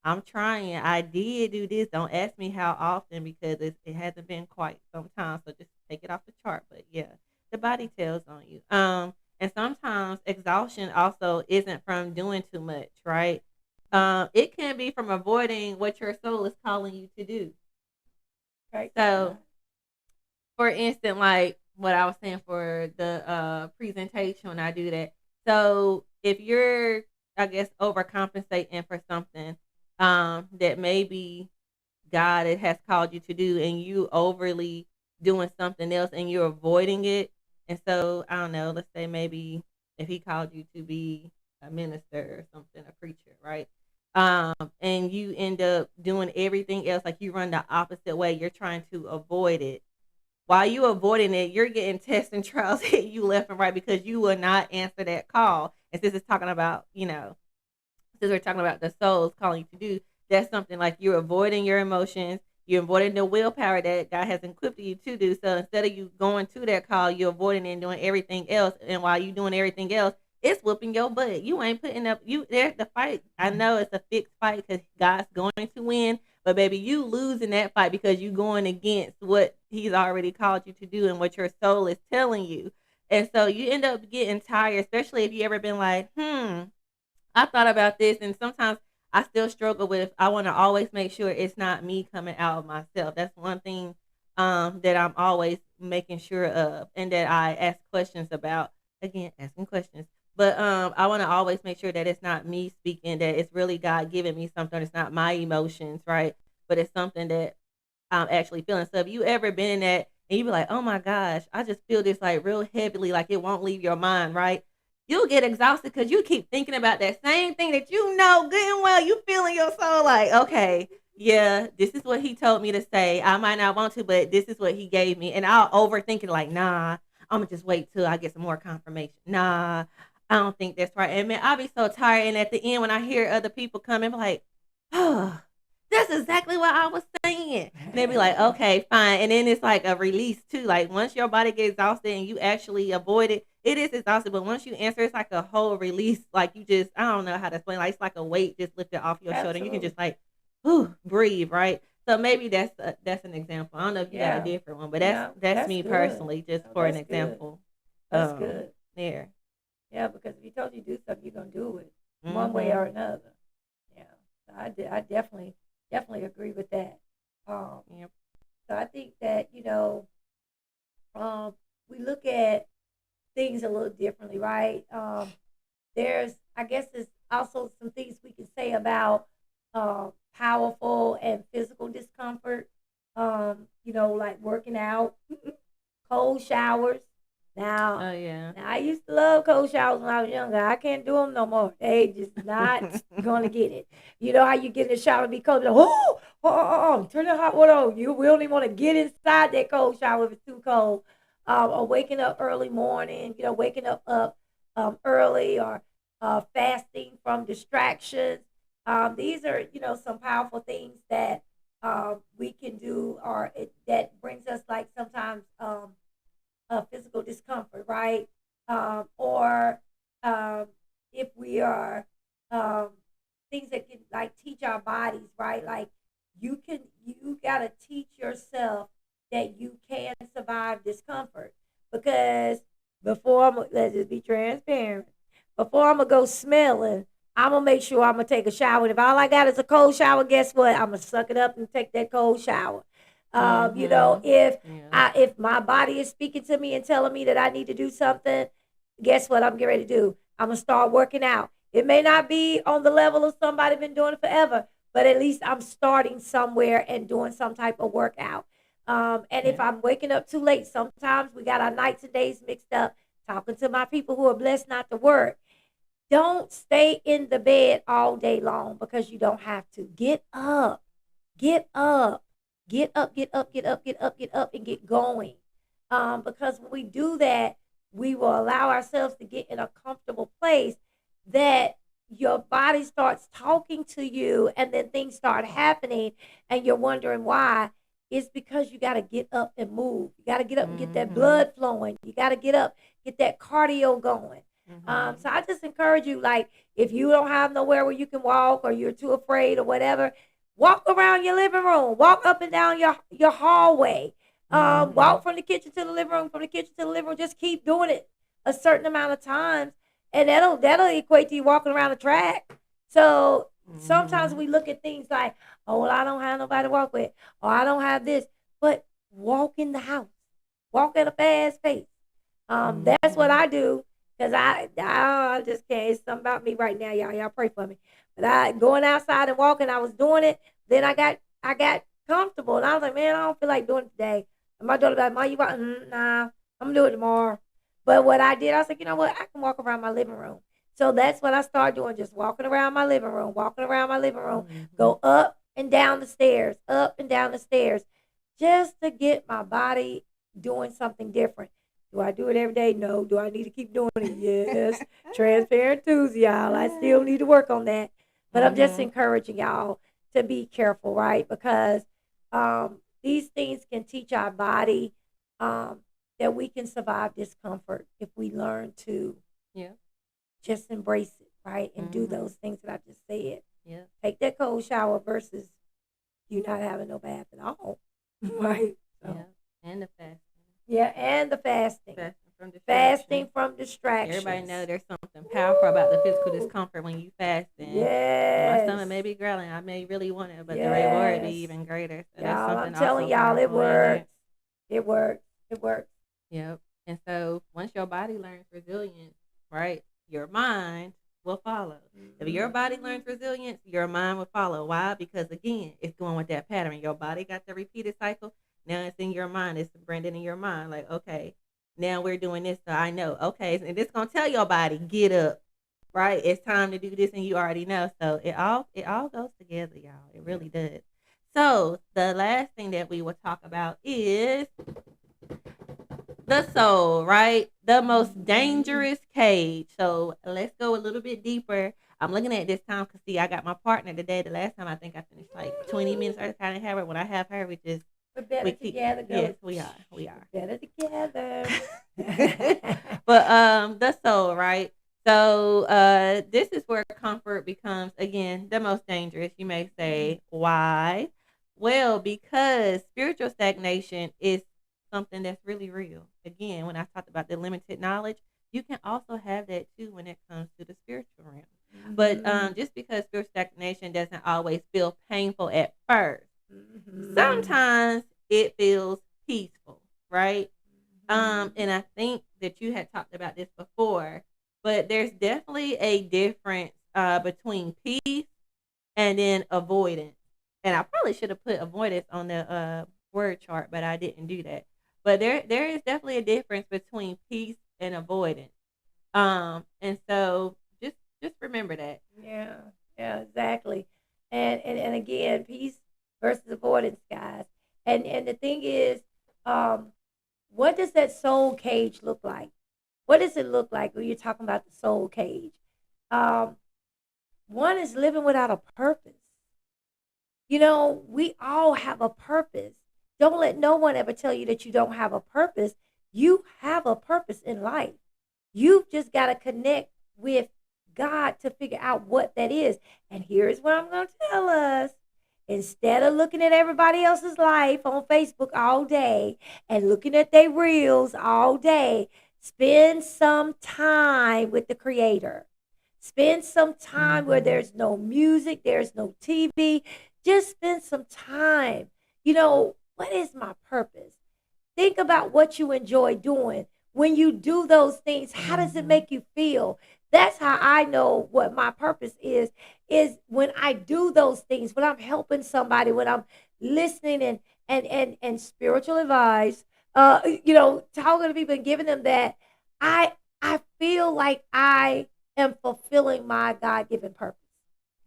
S1: I'm trying. I did do this. Don't ask me how often because it hasn't been quite some time. So just take it off the chart. But yeah, the body tells on you. And sometimes exhaustion also isn't from doing too much, right? It can be from avoiding what your soul is calling you to do.
S2: Right.
S1: So, for instance, like what I was saying for the presentation when I do that. So if you're, I guess, overcompensating for something that maybe God it has called you to do, and you overly doing something else and you're avoiding it, and so I don't know, let's say maybe if He called you to be a minister or something, a preacher, right? And you end up doing everything else, like you run the opposite way. You're trying to avoid it while you avoiding it, you're getting tests and trials hit you left and right because you will not answer that call. And since it's talking about, since we're talking about the souls calling you to do, that's something like you're avoiding your emotions, you're avoiding the willpower that God has equipped you to do. So instead of you going to that call, you're avoiding it and doing everything else. And while you're doing everything else, it's whooping your butt. You ain't putting up you there's the fight. I know it's a fixed fight because God's going to win, but baby, you losing that fight because you going against what He's already called you to do and what your soul is telling you. And so you end up getting tired, especially if you ever been like, I thought about this, and sometimes I still struggle with. I want to always make sure it's not me coming out of myself. That's one thing that I'm always making sure of, and that I ask questions about. Again, asking questions, but I want to always make sure that it's not me speaking. That it's really God giving me something. It's not my emotions, right? But it's something that I'm actually feeling. So, if you ever been in that, and you be like, "Oh my gosh, I just feel this like real heavily, like it won't leave your mind," right? You'll get exhausted because you keep thinking about that same thing that you know good and well. You feel in your soul like, okay, yeah, this is what He told me to say. I might not want to, but this is what He gave me. And I'll overthink it like, nah, I'm going to just wait till I get some more confirmation. Nah, I don't think that's right. And man, I'll be so tired. And at the end, when I hear other people come in, like, oh, that's exactly what I was saying. And they be like, okay, fine. And then it's like a release too. Like once your body gets exhausted and you actually avoid it, it is exhausted. But once you answer, it's like a whole release. Like you just, I don't know how to explain. Like it's like a weight just lifted off your shoulder. And you can
S2: Absolutely.
S1: just like, whew, breathe, right? So maybe that's an example. I don't know if you got a
S2: Yeah.
S1: different one, but that's
S2: No,
S1: that's
S2: that's
S1: me
S2: good.
S1: personally, just
S2: No,
S1: for an
S2: that's good.
S1: example.
S2: That's
S1: Um,
S2: good.
S1: there.
S2: Yeah, because if He told you to do something, you're going to do it one way
S1: Mm-hmm.
S2: or another. Yeah. So I definitely agree with that. Um,
S1: Yep.
S2: so I think that, we look at things a little differently, right? I guess, there's also some things we can say about powerful and physical discomfort. Like working out, cold showers. Now,
S1: Oh yeah.
S2: now I used to love cold showers when I was younger. I can't do them no more. They just not gonna get it. You know how you get in the shower and be cold, like, oh, turn the hot water on. We don't even want to get inside that cold shower if it's too cold. Or waking up early morning, waking up early, or fasting from distractions. These are, some powerful things that we can do, or that brings us like sometimes physical discomfort, right? Or if we are um, things that can like teach our bodies, right? Like you gotta teach yourself that you can survive discomfort, because let's just be transparent. Before I'm gonna go smelling, I'm gonna make sure I'm gonna take a shower. And if all I got is a cold shower, guess what? I'm gonna suck it up and take that cold shower.
S1: Mm-hmm.
S2: If
S1: Yeah.
S2: if my body is speaking to me and telling me that I need to do something, guess what I'm getting ready to do? I'm gonna start working out. It may not be on the level of somebody been doing it forever, but at least I'm starting somewhere and doing some type of workout. And if
S1: Yeah.
S2: I'm waking up too late, sometimes we got our nights and days mixed up. Talking to my people who are blessed not to work, don't stay in the bed all day long because you don't have to. Get up, get up, get up, get up, get up, get up, get up, and get going. Because when we do that, we will allow ourselves to get in a comfortable place that your body starts talking to you, and then things start happening, and you're wondering why. It's because you got to get up and move. You got to get up and get that
S1: Mm-hmm.
S2: blood flowing. You got to get up, get that cardio going.
S1: Mm-hmm.
S2: So I just encourage you, like, if you don't have nowhere where you can walk, or you're too afraid or whatever, walk around your living room, walk up and down your hallway,
S1: Mm-hmm.
S2: walk from the kitchen to the living room, from the kitchen to the living room. Just keep doing it a certain amount of times, and that'll equate to you walking around the track. So sometimes
S1: Mm-hmm.
S2: we look at things like, oh, well, I don't have nobody to walk with, or I don't have this, but walk in the house, walk at a fast pace. That's what
S1: Mm-hmm.
S2: I do, because I just can't. It's something about me right now, y'all. Y'all pray for me. But I going outside and walking, I was doing it. Then I got comfortable, and I was like, man, I don't feel like doing it today. And my daughter was like, "Ma, you want? Nah, I'm gonna do it tomorrow." But what I did, I was like, you know what? I can walk around my living room. So that's what I started doing, just walking around my living room, walking around my living room,
S1: Mm-hmm.
S2: go up and down the stairs, up and down the stairs, just to get my body doing something different. Do I do it every day? No. Do I need to keep doing it? Yes. Transparent Tuesday, y'all. I still need to work on that. But I'm just
S1: Mm-hmm.
S2: encouraging y'all to be careful, right? Because these things can teach our body um, that we can survive discomfort if we learn to
S1: Yeah.
S2: just embrace it, right? And do
S1: Mm-hmm.
S2: those things that I just said.
S1: Yeah.
S2: Take that cold shower versus you not having no bath at all, right?
S1: Yeah.
S2: So,
S1: And the fasting.
S2: yeah, and the fasting.
S1: Fasting from
S2: Fasting
S1: distraction.
S2: from
S1: Everybody
S2: distractions.
S1: know there's something powerful about the physical
S2: Woo!
S1: discomfort when you fasting. My
S2: Yes.
S1: stomach may be growling. I may really want it, but the reward be
S2: Yes.
S1: even greater. So that's
S2: Y'all, I'm
S1: something
S2: telling
S1: also
S2: y'all, it
S1: powerful in
S2: works.
S1: it.
S2: It works. It works.
S1: Yep. And so once your body learns resilience, right, your mind will follow. If your body
S2: Mm-hmm.
S1: learns resilience, your mind will follow. Why? Because again, it's going with that pattern. Your body got the repeated cycle. Now it's in your mind. It's branded in your mind. Like, okay, now we're doing this. So I know. Okay. And it's gonna tell your body, get up. Right? It's time to do this, and you already know. So it all goes together, y'all. It
S2: Yep.
S1: really does. So the last thing that we will talk about is the soul, right? The most
S2: Mm-hmm.
S1: dangerous cage. So let's go a little bit deeper. I'm looking at this time because see, I got my partner today. The last time I think I finished like 20 minutes early. I didn't have her. When I have her, we just
S2: We're
S1: we
S2: better
S1: keep.
S2: together,
S1: Yes,
S2: Coach.
S1: we are. We are.
S2: We're better together.
S1: But the soul, right? So this is where comfort becomes again the most dangerous. You may say, why? Well, because spiritual stagnation is something that's really real. Again, when I talked about the limited knowledge, you can also have that too when it comes to the spiritual realm. But
S2: Mm-hmm.
S1: just because spiritual stagnation doesn't always feel painful at first,
S2: Mm-hmm.
S1: sometimes it feels peaceful, right?
S2: Mm-hmm.
S1: And I think that you had talked about this before, but there's definitely a difference between peace and then avoidance. And I probably should have put avoidance on the word chart, but I didn't do that. But there is definitely a difference between peace and avoidance. And so just remember that.
S2: Yeah. Yeah. Exactly. And again, peace. versus avoidance, guys. And the thing is, um, what does that soul cage look like? What does it look like when you're talking about the soul cage? Um, One is living without a purpose. You know, we all have a purpose. Don't let no one ever tell you that you don't have a purpose. You have a purpose in life. You've just got to connect with God to figure out what that is. And here's what I'm going to tell us. Instead of looking at everybody else's life on Facebook all day and looking at their reels all day, spend some time with the Creator. Spend some time where there's no music, there's no TV. Just spend some time. You know, what is my purpose? Think about what you enjoy doing. When you do those things, how does it make you feel? That's how I know what my purpose is when I do those things, when I'm helping somebody, when I'm listening and spiritual advice, talking to people and giving them that, I feel like I am fulfilling my God-given purpose.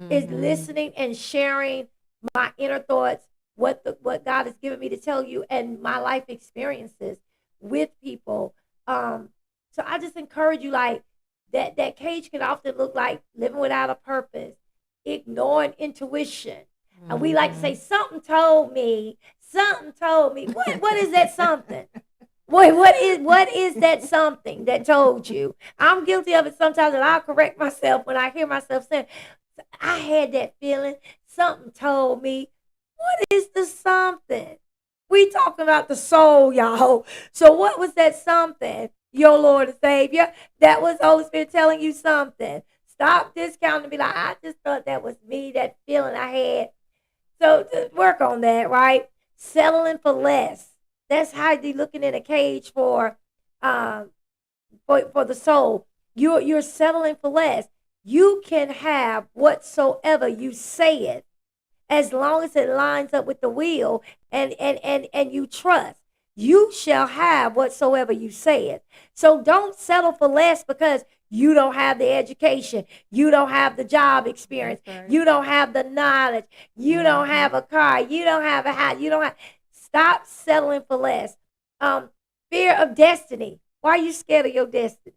S2: Is listening and sharing my inner thoughts, what God has given me to tell you, and my life experiences with people. So I just encourage you, like that cage can often look like living without a purpose, ignoring intuition. And we like to say, something told me, something told me. What is that something? What is that something that told you? I'm guilty of it sometimes, and I'll correct myself when I hear myself saying, I had that feeling. Something told me. What is the something? We talking about the soul, y'all. So what was that something? Your Lord and Savior. That was Holy Spirit telling you something. Stop discounting and be like, I just thought that was me, that feeling I had. So just work on that, right? Settling for less. That's how they looking in a cage um for the soul. You're settling for less. You can have whatsoever you say it, as long as it lines up with the will and you trust. You shall have whatsoever you say it. So don't settle for less because you don't have the education, you don't have the job experience,
S1: Right.
S2: you don't have the knowledge, you don't have a car, you don't have a house, you don't have. Stop settling for less. Um, Fear of destiny. Why are you scared of your destiny?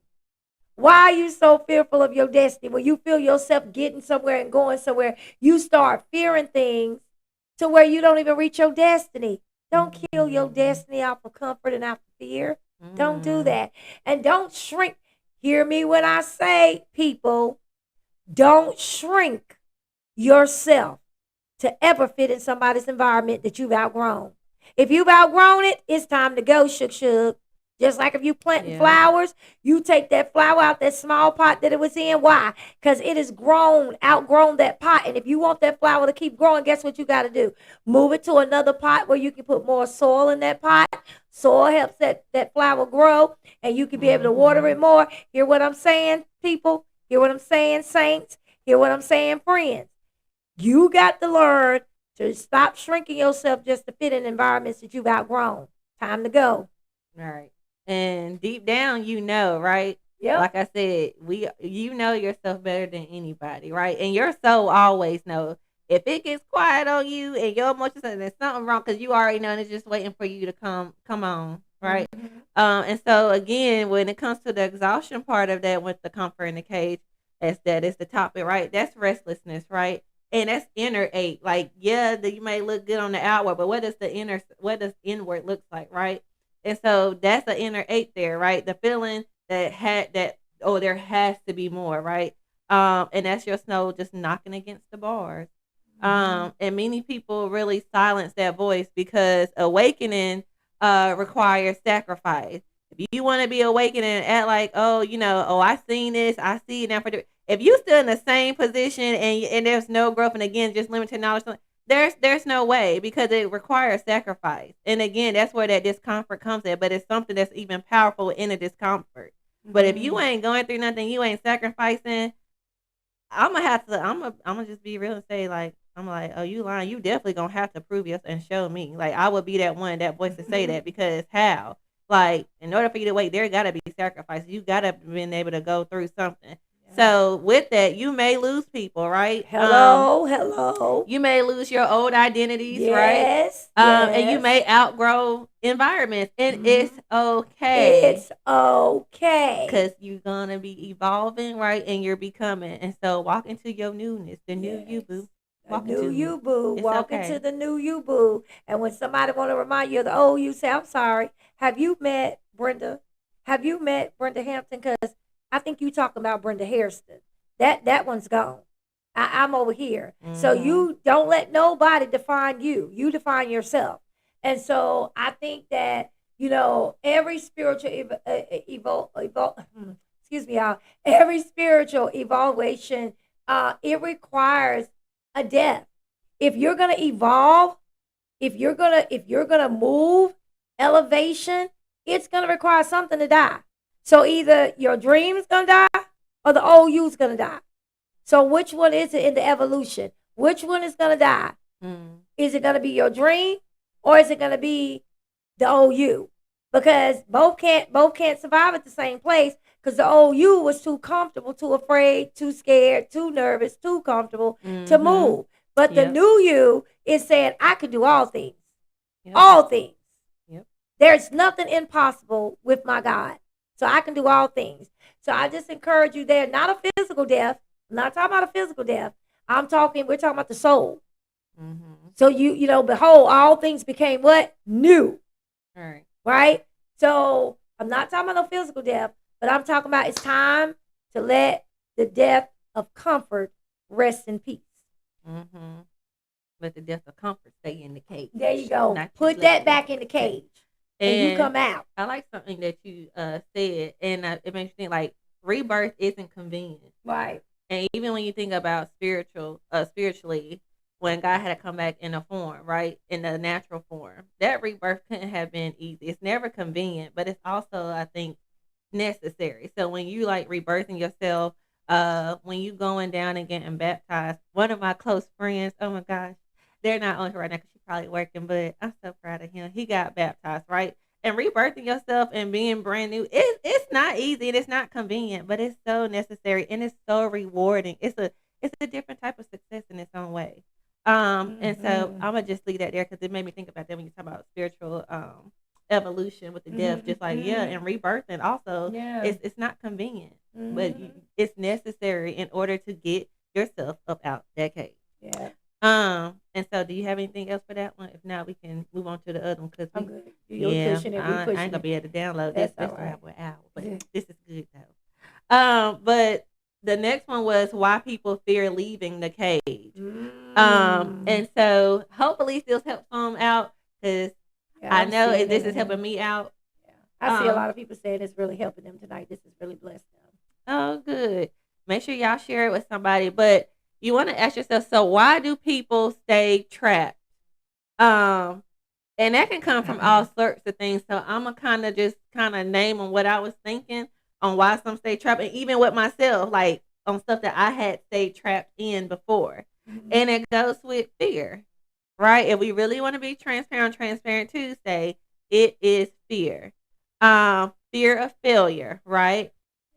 S2: Why are you so fearful of your destiny? When you feel yourself getting somewhere and going somewhere, you start fearing things to where you don't even reach your destiny. Don't kill your destiny out for comfort and out for fear. Don't do that. And don't shrink. Hear me when I say, people, don't shrink yourself to ever fit in somebody's environment that you've outgrown. If you've outgrown it, it's time to go, shook. Just like if you planting flowers, you take that flower out that small pot that it was in. Why? Because it has outgrown that pot. And if you want that flower to keep growing, guess what you got to do? Move it to another pot where you can put more soil in that pot. Soil helps that flower grow, and you can be able to water it more. Hear what I'm saying, people? Hear what I'm saying, saints? Hear what I'm saying, friends? You got to learn to stop shrinking yourself just to fit in environments that you've outgrown. Time to go.
S1: Right. And deep down, right?
S2: Yep.
S1: Like I said, you know yourself better than anybody, right? And your soul always knows. If it gets quiet on you and your emotions, and there's something wrong because you already know, and it's just waiting for you to come on, right? And so again, when it comes to the exhaustion part of that, with the comfort in the cage, that is the topic, right? That's restlessness, right? And that's inner ache. Like, yeah, you may look good on the outward, but what does inward looks like, right? And so that's the inner ache there, right? The feeling oh, there has to be more, right? And that's your soul just knocking against the bars. And many people really silence that voice because awakening requires sacrifice. If you want to be awakened and act like, oh, I seen this, I see it now. If you still in the same position and there's no growth, and again, just limited knowledge, there's no way, because it requires sacrifice. And again, that's where that discomfort comes in. But it's something that's even powerful in the discomfort. But if you ain't going through nothing, you ain't sacrificing. I'm gonna just be real and say, like, I'm like, oh, you lying. You definitely gonna have to prove yourself and show me. Like, I would be that voice to say that, because how? Like, in order for you to wait, there gotta be sacrifice. You gotta been able to go through something. So with that, you may lose people, right?
S2: Hello.
S1: You may lose your old identities, right?
S2: Yes,
S1: And you
S2: yes.
S1: may outgrow environments, and it's
S2: Mhm.
S1: okay
S2: It's okay.
S1: because you're gonna be evolving, right? And you're becoming, and so walk into your newness, the new you,
S2: Yes.
S1: boo.
S2: A
S1: Walk
S2: new
S1: into it.
S2: you, boo.
S1: It's
S2: Walk into
S1: okay.
S2: the new you, boo. And when somebody want to remind you of the old you, say, I'm sorry. Have you met Brenda? Have you met Brenda Hampton? Because I think you talking about Brenda Hairston. That one's gone. I'm over here. So
S1: Mm-hmm.
S2: you don't let nobody define you. You define yourself. And so I think that, every spiritual excuse me, y'all, every spiritual evaluation, it requires a death. If you're gonna evolve, if you're gonna move, elevation, it's gonna require something to die. So either your dream's gonna die or the old you's gonna die. So which one is it in the evolution? Which one is gonna die?
S1: Mm.
S2: Is it gonna be your dream or is it gonna be the old you? Because both can't survive at the same place because the old you was too comfortable, too afraid, too scared, too nervous, too comfortable to
S1: Mm-hmm.
S2: move. But the
S1: Yep.
S2: new you is saying, I can do all things.
S1: Yep.
S2: All things.
S1: Yep.
S2: There's nothing impossible with my God. So I can do all things. So I just encourage you there, not a physical death. I'm not talking about a physical death. We're talking about the soul.
S1: Mm-hmm.
S2: So behold, all things became what? New.
S1: All right.
S2: Right? So I'm not talking about no physical death, but I'm talking about it's time to let the death of comfort rest in peace.
S1: Mm-hmm. Let the death of comfort stay in the cage.
S2: There you go.
S1: Not
S2: Put that back in the cage. And you come out.
S1: I like something that you said, and it makes me think like rebirth isn't convenient.
S2: Right.
S1: And even when you think about spiritually, when God had to come back in a form, right, in the natural form, that rebirth couldn't have been easy. It's never convenient, but it's also, I think, necessary. So when you like rebirthing yourself, when you going down and getting baptized, one of my close friends, oh my gosh, they're not on here right now because she's probably working, but I'm so proud of him. He got baptized, right? And rebirthing yourself and being brand new, it's not easy and it's not convenient, but it's so necessary and it's so rewarding. It's a different type of success in its own way. And so
S2: Mm-hmm.
S1: I'm gonna just leave that there because it made me think about that when you talk about spiritual evolution with the death, just like yeah, and rebirthing also,
S2: Yeah.
S1: it's not convenient, but
S2: Mm-hmm.
S1: it's necessary in order to get yourself up out that cave.
S2: Yeah.
S1: And so do you have anything else for that one? If not, we can move on to the other one because
S2: I'm good. You're
S1: yeah,
S2: pushing it. We
S1: I ain't
S2: pushing
S1: gonna
S2: it.
S1: be able to download this,
S2: That's all
S1: especially
S2: right.
S1: after an hour. But
S2: Yeah.
S1: this is good though. But the next one was why people fear leaving the cage.
S2: Mm.
S1: And so hopefully this helps some out because
S2: Yeah,
S1: I
S2: I'm
S1: know
S2: seeing
S1: this
S2: it
S1: is
S2: in
S1: helping
S2: them.
S1: me out.
S2: Yeah. I see a
S1: Um,
S2: lot of people saying it's really helping them tonight. This has really blessed them.
S1: oh, good. Make sure y'all share it with somebody. But you want to ask yourself, so why do people stay trapped? Um, and that can come from all sorts of things. So I'm gonna kind of name on what I was thinking on why some stay trapped, and even with myself, like on stuff that I had stayed trapped in before. And
S2: Mm-hmm.
S1: it goes with fear, right? If we really want to be transparent Tuesday, it is fear. Fear of failure, right?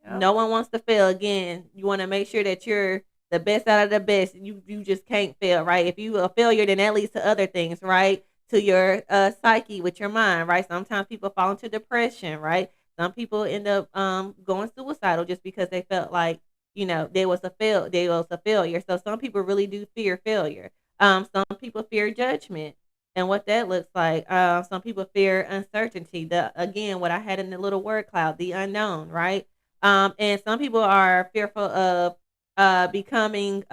S2: Yep.
S1: No one wants to fail again. You want to make sure that you're the best out of the best. You just can't fail, right? If you a failure, then that leads to other things, right? To your psyche with your mind, right? Sometimes people fall into depression, right? Some people end up going suicidal just because they felt like they was a failure. So some people really do fear failure. Some people fear judgment and what that looks like. Some people fear uncertainty. The again, what I had in the little word cloud, the unknown, right? And some people are fearful of becoming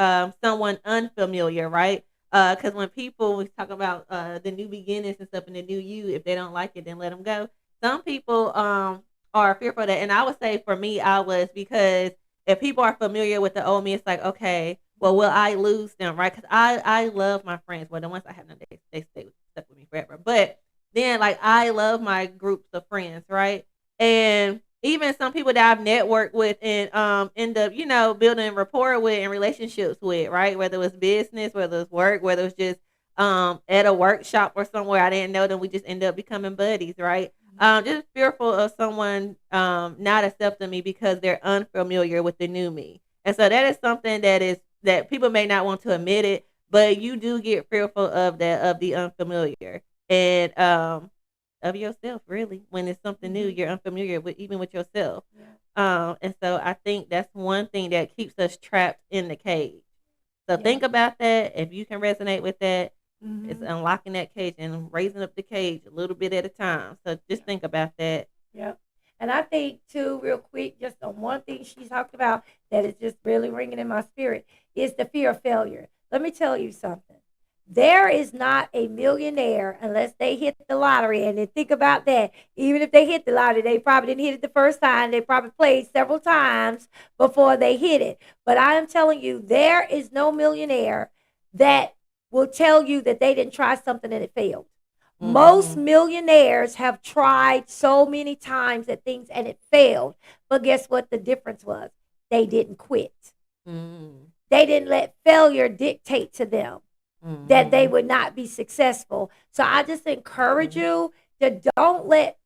S1: someone unfamiliar, right? Because when people we talk about the new beginnings and stuff and the new you, if they don't like it, then let them go. Some people are fearful of that, and I would say for me, I was because if people are familiar with the old me, it's like okay, well, will I lose them, right? Because I love my friends. Well, the ones I have now, they stay stuck with me forever. But then like I love my groups of friends, right? And even some people that I've networked with and end up, building rapport with and relationships with, right? Whether it was business, whether it was work, whether it was just at a workshop or somewhere I didn't know them, we just end up becoming buddies, right? Just fearful of someone not accepting me because they're unfamiliar with the new me. And so that is something that people may not want to admit it, but you do get fearful of the unfamiliar and of yourself really when it's something new
S2: Mhm.
S1: you're unfamiliar with even with yourself.
S2: Yeah.
S1: And so I think that's one thing that keeps us trapped in the cage. So
S2: Yeah.
S1: think about that. If you can resonate with that, it's
S2: Mhm.
S1: unlocking that cage and raising up the cage a little bit at a time. So just
S2: Yeah.
S1: think about that.
S2: Yep. And I think too, real quick, just on one thing she talked about that is just really ringing in my spirit is the fear of failure. Let me tell you something. There is not a millionaire unless they hit the lottery. And then think about that. Even if they hit the lottery, they probably didn't hit it the first time. They probably played several times before they hit it. But I am telling you, there is no millionaire that will tell you that they didn't try something and it failed. Most
S1: Mhm.
S2: millionaires have tried so many times at things and it failed. But guess what the difference was? They didn't quit.
S1: Mhm.
S2: They didn't let failure dictate to them that they
S1: Mhm.
S2: would not be successful. So I just encourage
S1: Mhm.
S2: you to don't let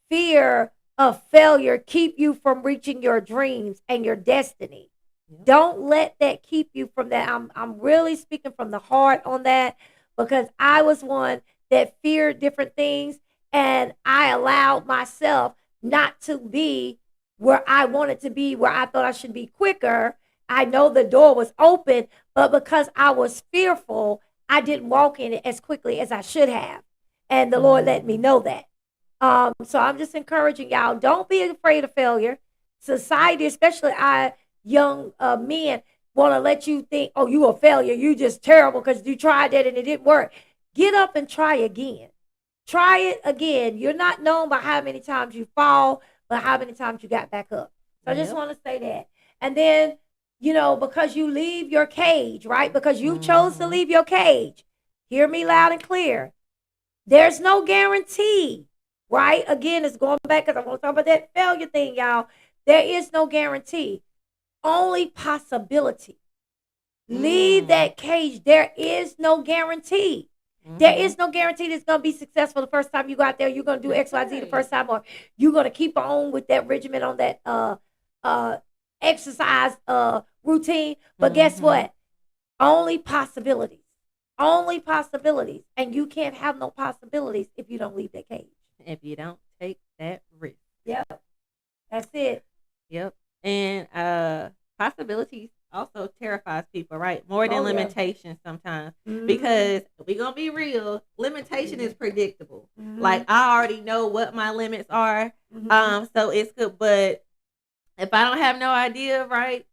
S2: fear of failure keep you from reaching your dreams and your destiny.
S1: Yep.
S2: Don't let that keep you from that. I'm really speaking from the heart on that because I was one that feared different things and I allowed myself not to be where I wanted to be, where I thought I should be quicker. I know the door was open, but because I was fearful, I didn't walk in it as quickly as I should have. And the Lord let me
S1: Mhm.
S2: know that. So I'm just encouraging y'all, don't be afraid of failure. Society, especially our young men, want to let you think, oh, you a failure. You just terrible because you tried that and it didn't work. Get up and try again. Try it again. You're not known by how many times you fall, but how many times you got back up. So I just
S1: Yep.
S2: want to say that. And then, because you leave your cage, right? Because you chose to
S1: Mhm.
S2: leave your cage. Hear me loud and clear. There's no guarantee, right? Again, it's going back because I want to talk about that failure thing, y'all. There is no guarantee, only possibility. Leave
S1: Mm.
S2: that cage. There is no guarantee. There
S1: Mhm.
S2: is no guarantee that it's going to be successful the first time you go out there. You're going to do
S1: That's
S2: XYZ the
S1: right.
S2: first time, or you're going to keep on with that regimen on that uh exercise routine. But guess
S1: Mhm.
S2: what? Only possibilities. Only possibilities. And you can't have no possibilities if you don't leave that cage.
S1: If you don't take that risk.
S2: Yep. That's it.
S1: Yep. And possibilities also terrifies people, right? More than
S2: Oh yeah.
S1: limitations sometimes.
S2: Mm-hmm.
S1: Because we gonna be real, limitation is predictable.
S2: Mm-hmm.
S1: Like I already know what my limits are.
S2: Mm-hmm.
S1: So it's good, but if I don't have no idea, right,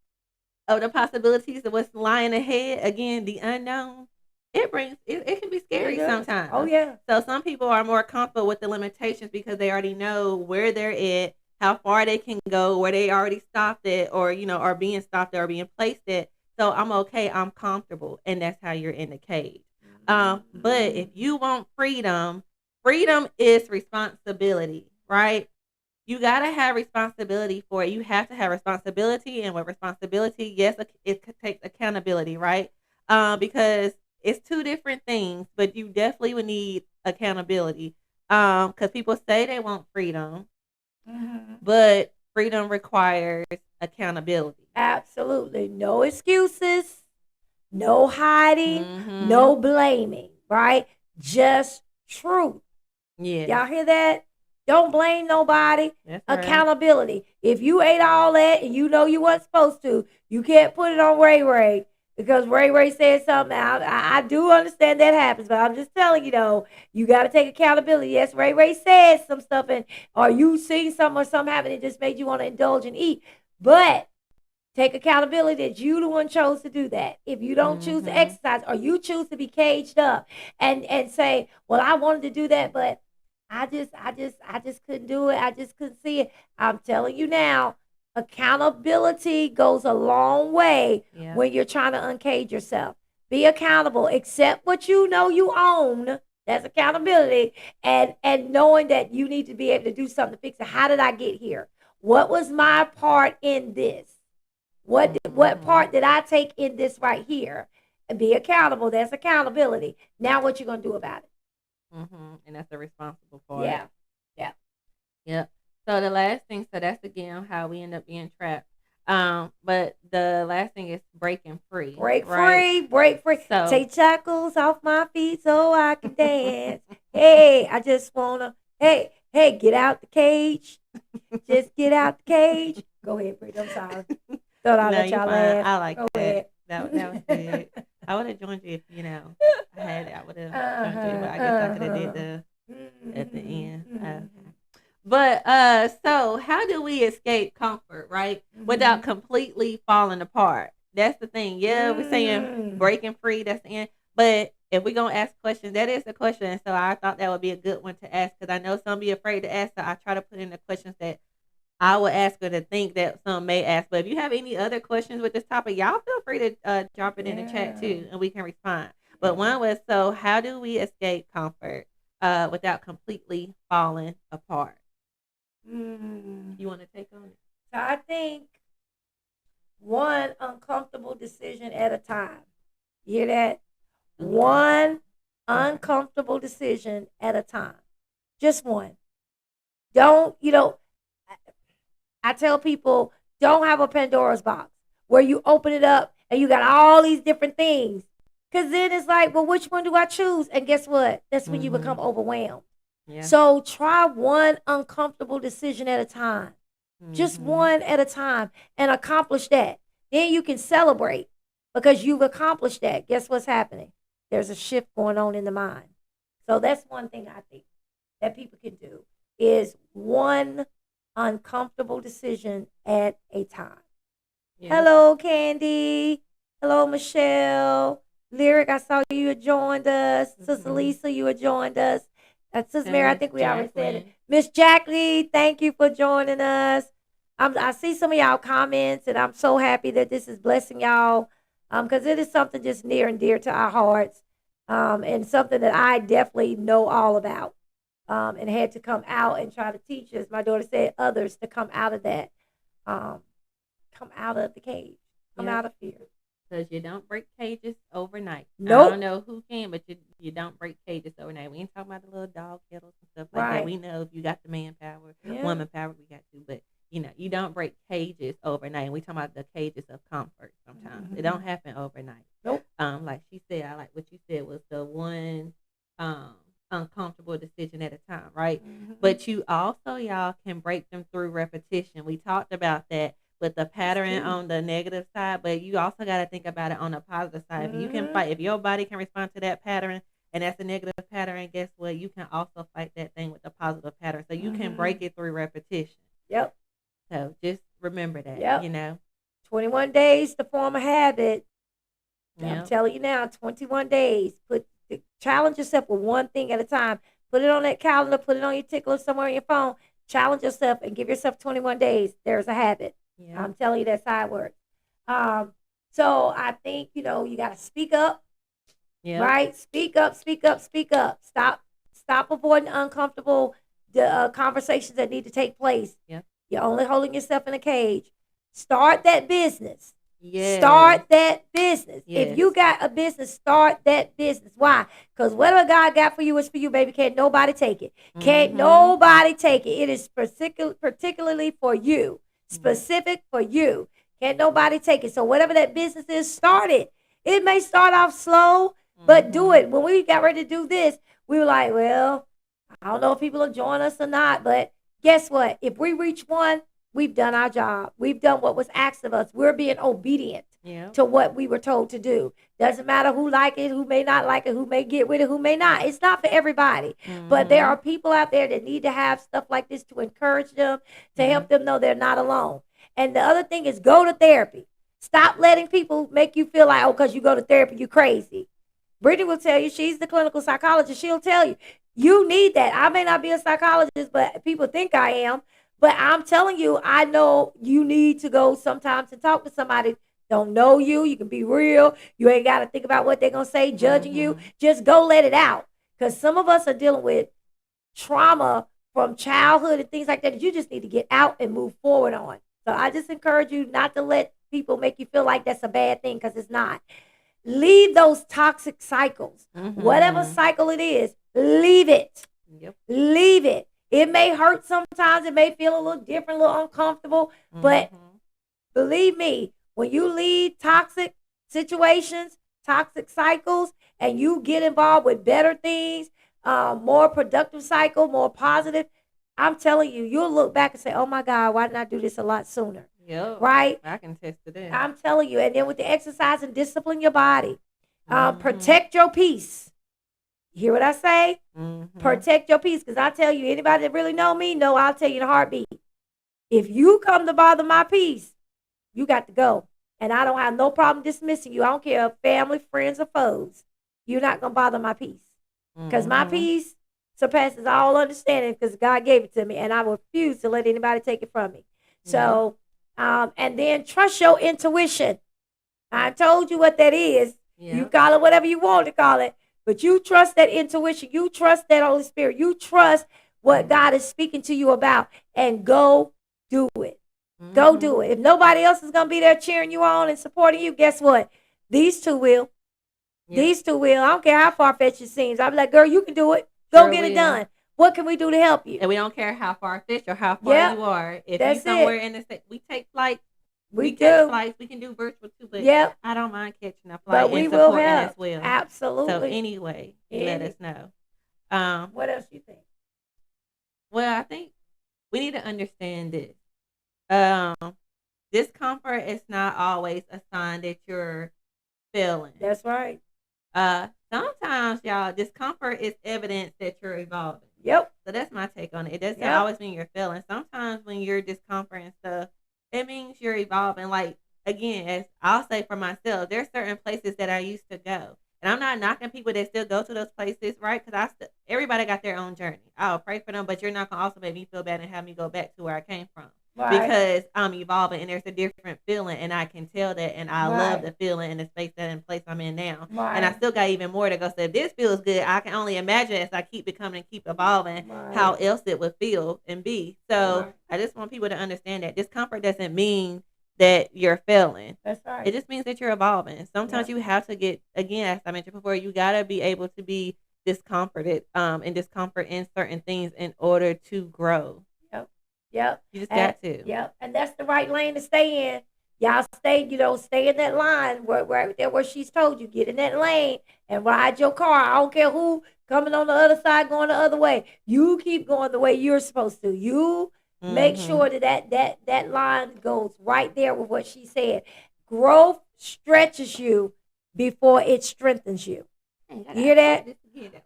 S1: of the possibilities of what's lying ahead, again, the unknown, it can be
S2: It
S1: scary
S2: does. Oh
S1: sometimes.
S2: yeah.
S1: So some people are more comfortable with the limitations because they already know where they're at, how far they can go, where they already stopped it, or are being stopped or being placed at. So I'm okay, I'm comfortable, and that's how you're in the cage. But if you want freedom, freedom is responsibility, right? You gotta have responsibility for it. You have to have responsibility, and with responsibility, yes, it takes accountability, right? Because it's two different things, but you definitely would need accountability. Because people say they want freedom,
S2: Mm-hmm.
S1: but freedom requires accountability.
S2: Absolutely. No excuses, no hiding,
S1: Mm-hmm.
S2: no blaming, right? Just truth.
S1: Yes,
S2: Y'all hear that? Don't blame nobody.
S1: that's right.
S2: Accountability. If you ate all that and you know you weren't supposed to, you can't put it on Ray Ray because Ray Ray said something. I do understand that happens, but I'm just telling you though, you got to take accountability. Yes, Ray Ray said some stuff, and or you seen something or something happen that just made you want to indulge and eat, but take accountability that you the one chose to do that. If you don't choose to
S1: Mm-hmm.
S2: exercise or you choose to be caged up and say, "Well, I wanted to do that, but I just couldn't do it. I just couldn't see it." I'm telling you now, accountability goes a long way
S1: Yeah.
S2: when you're trying to uncage yourself. Be accountable. Accept what you know you own. That's accountability, and knowing that you need to be able to do something to fix it. How did I get here? What was my part in this? What
S1: Mm-hmm.
S2: part did I take in this right here? And be accountable. That's accountability. Now what you gonna do about it?
S1: Mm-hmm. And that's the responsible part.
S2: Yeah. Yeah.
S1: Yep. So the last thing, so that's again how we end up being trapped. But the last thing is breaking free,
S2: Break
S1: right?
S2: free, break free.
S1: So
S2: Take shackles off my feet so I can dance. Hey, I just wanna. Hey, get out the cage. Just get out the cage. Go ahead, Britt. I'm sorry. Thought I'd
S1: no,
S2: let
S1: you're
S2: y'all
S1: fine.
S2: laugh.
S1: I like
S2: Go
S1: that.
S2: ahead.
S1: That was good. I would have joined you if I had it. I would have joined you, but I guess I could have did the at the end. But so how do we escape comfort, right? Without completely falling apart. That's the thing. Yeah, we're saying breaking free, that's the end. But if we're gonna ask questions, that is the question. And so I thought that would be a good one to ask because I know some be afraid to ask. So I try to put in the questions that I would ask her to think that some may ask. But if you have any other questions with this topic, y'all feel free to drop it in the chat too, and we can respond. But one was, so how do we escape comfort without completely falling apart? You want to take on it?
S2: So I think one uncomfortable decision at a time. You hear that?
S1: Okay.
S2: One uncomfortable decision at a time. Just one. Don't, I tell people, don't have a Pandora's box where you open it up and you got all these different things. Because then it's like, well, which one do I choose? And guess what? That's when you become overwhelmed. Yeah. So try one uncomfortable decision at a time. Just one at a time and accomplish that. Then you can celebrate because you've accomplished that. Guess what's happening? There's a shift going on in the mind. So that's one thing I think that people can do is one uncomfortable decision at a time. Yeah. Hello, Candy. Hello, Michelle. Lyric, I saw you had joined us. Sister Lisa, you had joined us. Sister Mary, I think we already said it. Miss Jacqueline, thank you for joining us. I see some of y'all comments, and I'm so happy that this is blessing y'all because it is something just near and dear to our hearts and something that I definitely know all about and had to come out and try to teach, as my daughter said, others to come out of that, come out of the cage, come out of fear.
S1: Because you don't break cages overnight.
S2: Nope.
S1: I don't know who can, but you don't break cages overnight. We ain't talking about the little dog kettles and stuff like that. We know if you got the manpower, woman power, we got to. But, you don't break cages overnight. And we talking about the cages of comfort sometimes. It don't happen overnight.
S2: Nope.
S1: Like she said, I like what you said was the one uncomfortable decision at a time, right? But you also, y'all, can break them through repetition. We talked about that with the pattern on the negative side, but you also got to think about it on the positive side. If you can fight, if your body can respond to that pattern and that's a negative pattern, guess what? You can also fight that thing with the positive pattern. So you can break it through repetition.
S2: Yep.
S1: So just remember that,
S2: 21 days to form a habit. I'm telling you now, 21 days. Challenge yourself with one thing at a time. Put it on that calendar, put it on your tickler somewhere on your phone. Challenge yourself and give yourself 21 days. There's a habit. Yeah. I'm telling you, that's how it works. So I think, you got to speak up, right? Speak up, speak up, speak up. Stop avoiding uncomfortable conversations that need to take place. Yeah. You're only holding yourself in a cage. Start that business. Yes. Start that business. Yes. If you got a business, start that business. Why? Because whatever God got for you is for you, baby. Can't nobody take it. Can't nobody take it. It is particularly for you. Specific for you. Can't nobody take it. So whatever that business is, start it. It may start off slow, but do it. When we got ready to do this, we were like, well, I don't know if people will join us or not, but guess what? If we reach one, we've done our job. We've done what was asked of us. We're being obedient to what we were told to do. Doesn't matter who like it, who may not like it, who may get with it, who may not. It's not for everybody. But there are people out there that need to have stuff like this to encourage them, to help them know they're not alone. And the other thing is go to therapy. Stop letting people make you feel like, because you go to therapy, you're crazy. Brittany will tell you, she's the clinical psychologist. She'll tell you, you need that. I may not be a psychologist, but people think I am. But I'm telling you, I know you need to go sometimes and talk to somebody. Don't know you. You can be real. You ain't got to think about what they're going to say, judging you. Just go let it out. Because some of us are dealing with trauma from childhood and things like that you just need to get out and move forward on. So I just encourage you not to let people make you feel like that's a bad thing, because it's not. Leave those toxic cycles. Whatever cycle it is, leave it. Leave it. It may hurt sometimes. It may feel a little different, a little uncomfortable, but Believe me, when you leave toxic situations, toxic cycles, and you get involved with better things, more productive cycle, more positive, I'm telling you, you'll look back and say, oh my God, why didn't I do this a lot sooner?
S1: Yep.
S2: Right?
S1: I can test to that.
S2: I'm telling you. And then with the exercise and discipline your body,
S1: Mm-hmm.
S2: protect your peace. You hear what I say?
S1: Mm-hmm.
S2: Protect your peace. Because I tell you, anybody that really know me, know I'll tell you in a heartbeat. If you come to bother my peace, you got to go. And I don't have no problem dismissing you. I don't care if family, friends, or foes. You're not going to bother my peace. Because my peace surpasses all understanding because God gave it to me. And I refuse to let anybody take it from me. So, and then trust your intuition. I told you what that is. You call it whatever you want to call it. But you trust that intuition. You trust that Holy Spirit. You trust what God is speaking to you about. And go do it. Go do it. If nobody else is going to be there cheering you on and supporting you, guess what? These two will. These two will. I don't care how far-fetched it seems. I'm like, girl, you can do it. Go get it done. What can we do to help you?
S1: And we don't care how far-fetched or how far you are. If you somewhere in the state, we take flights. We catch flights. We can do virtual too, but I don't mind catching a flight and supporting as well.
S2: Absolutely.
S1: So anyway, let us know.
S2: What else you think?
S1: Well, I think we need to understand this. Discomfort is not always a sign that you're failing.
S2: That's right.
S1: Sometimes, y'all, discomfort is evidence that you're evolving.
S2: Yep.
S1: So that's my take on it. It doesn't always mean you're failing. Sometimes when you're discomfort and stuff, it means you're evolving. Like, again, as I'll say for myself, there's certain places that I used to go. And I'm not knocking people that still go to those places, right? Because everybody got their own journey. I'll pray for them, but you're not going to also make me feel bad and have me go back to where I came from. Right. Because I'm evolving and there's a different feeling and I can tell that and I love the feeling and the space that in place I'm in now. Right. And I still got even more to go. So if this feels good, I can only imagine as I keep becoming and keep evolving how else it would feel and be. So I just want people to understand that discomfort doesn't mean that you're failing.
S2: That's right.
S1: It just means that you're evolving. Sometimes you have to get, again, as I mentioned before, you got to be able to be discomforted and discomfort in certain things in order to grow.
S2: Yep.
S1: You just got to.
S2: Yep. And that's the right lane to stay in. Y'all stay, stay in that line where she's told you, get in that lane and ride your car. I don't care who coming on the other side, going the other way. You keep going the way you're supposed to. You make sure that line goes right there with what she said. Growth stretches you before it strengthens you. You hear that?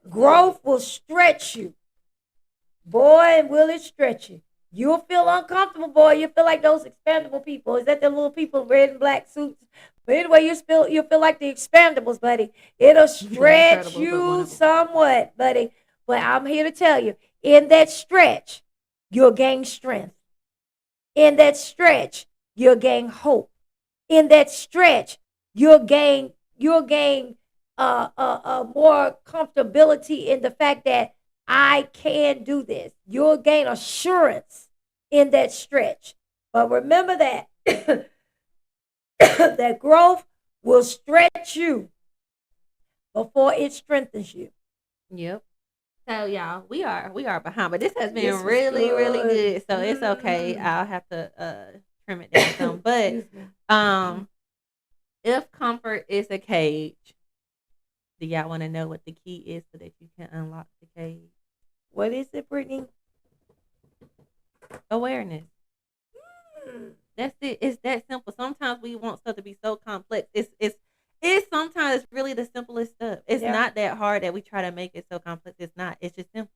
S2: Growth will stretch you. Boy, will it stretch you. You'll feel uncomfortable, boy. You feel like those expandable people. Is that the little people in red and black suits? But anyway, you feel like the expandables, buddy. It'll stretch you somewhat, buddy. But I'm here to tell you, in that stretch, you'll gain strength. In that stretch, you'll gain hope. In that stretch, you'll gain more comfortability in the fact that I can do this. You'll gain assurance in that stretch. But remember that that growth will stretch you before it strengthens you.
S1: Yep. So y'all, we are behind, but this has been really good. So it's okay. I'll have to trim it down some. But if comfort is a cage, do y'all want to know what the key is so that you can unlock the cage?
S2: What is it, Brittany?
S1: Awareness. That's it. It's that simple. Sometimes we want stuff to be so complex. It's sometimes really the simplest stuff. It's not that hard that we try to make it so complex. It's not. It's just simple.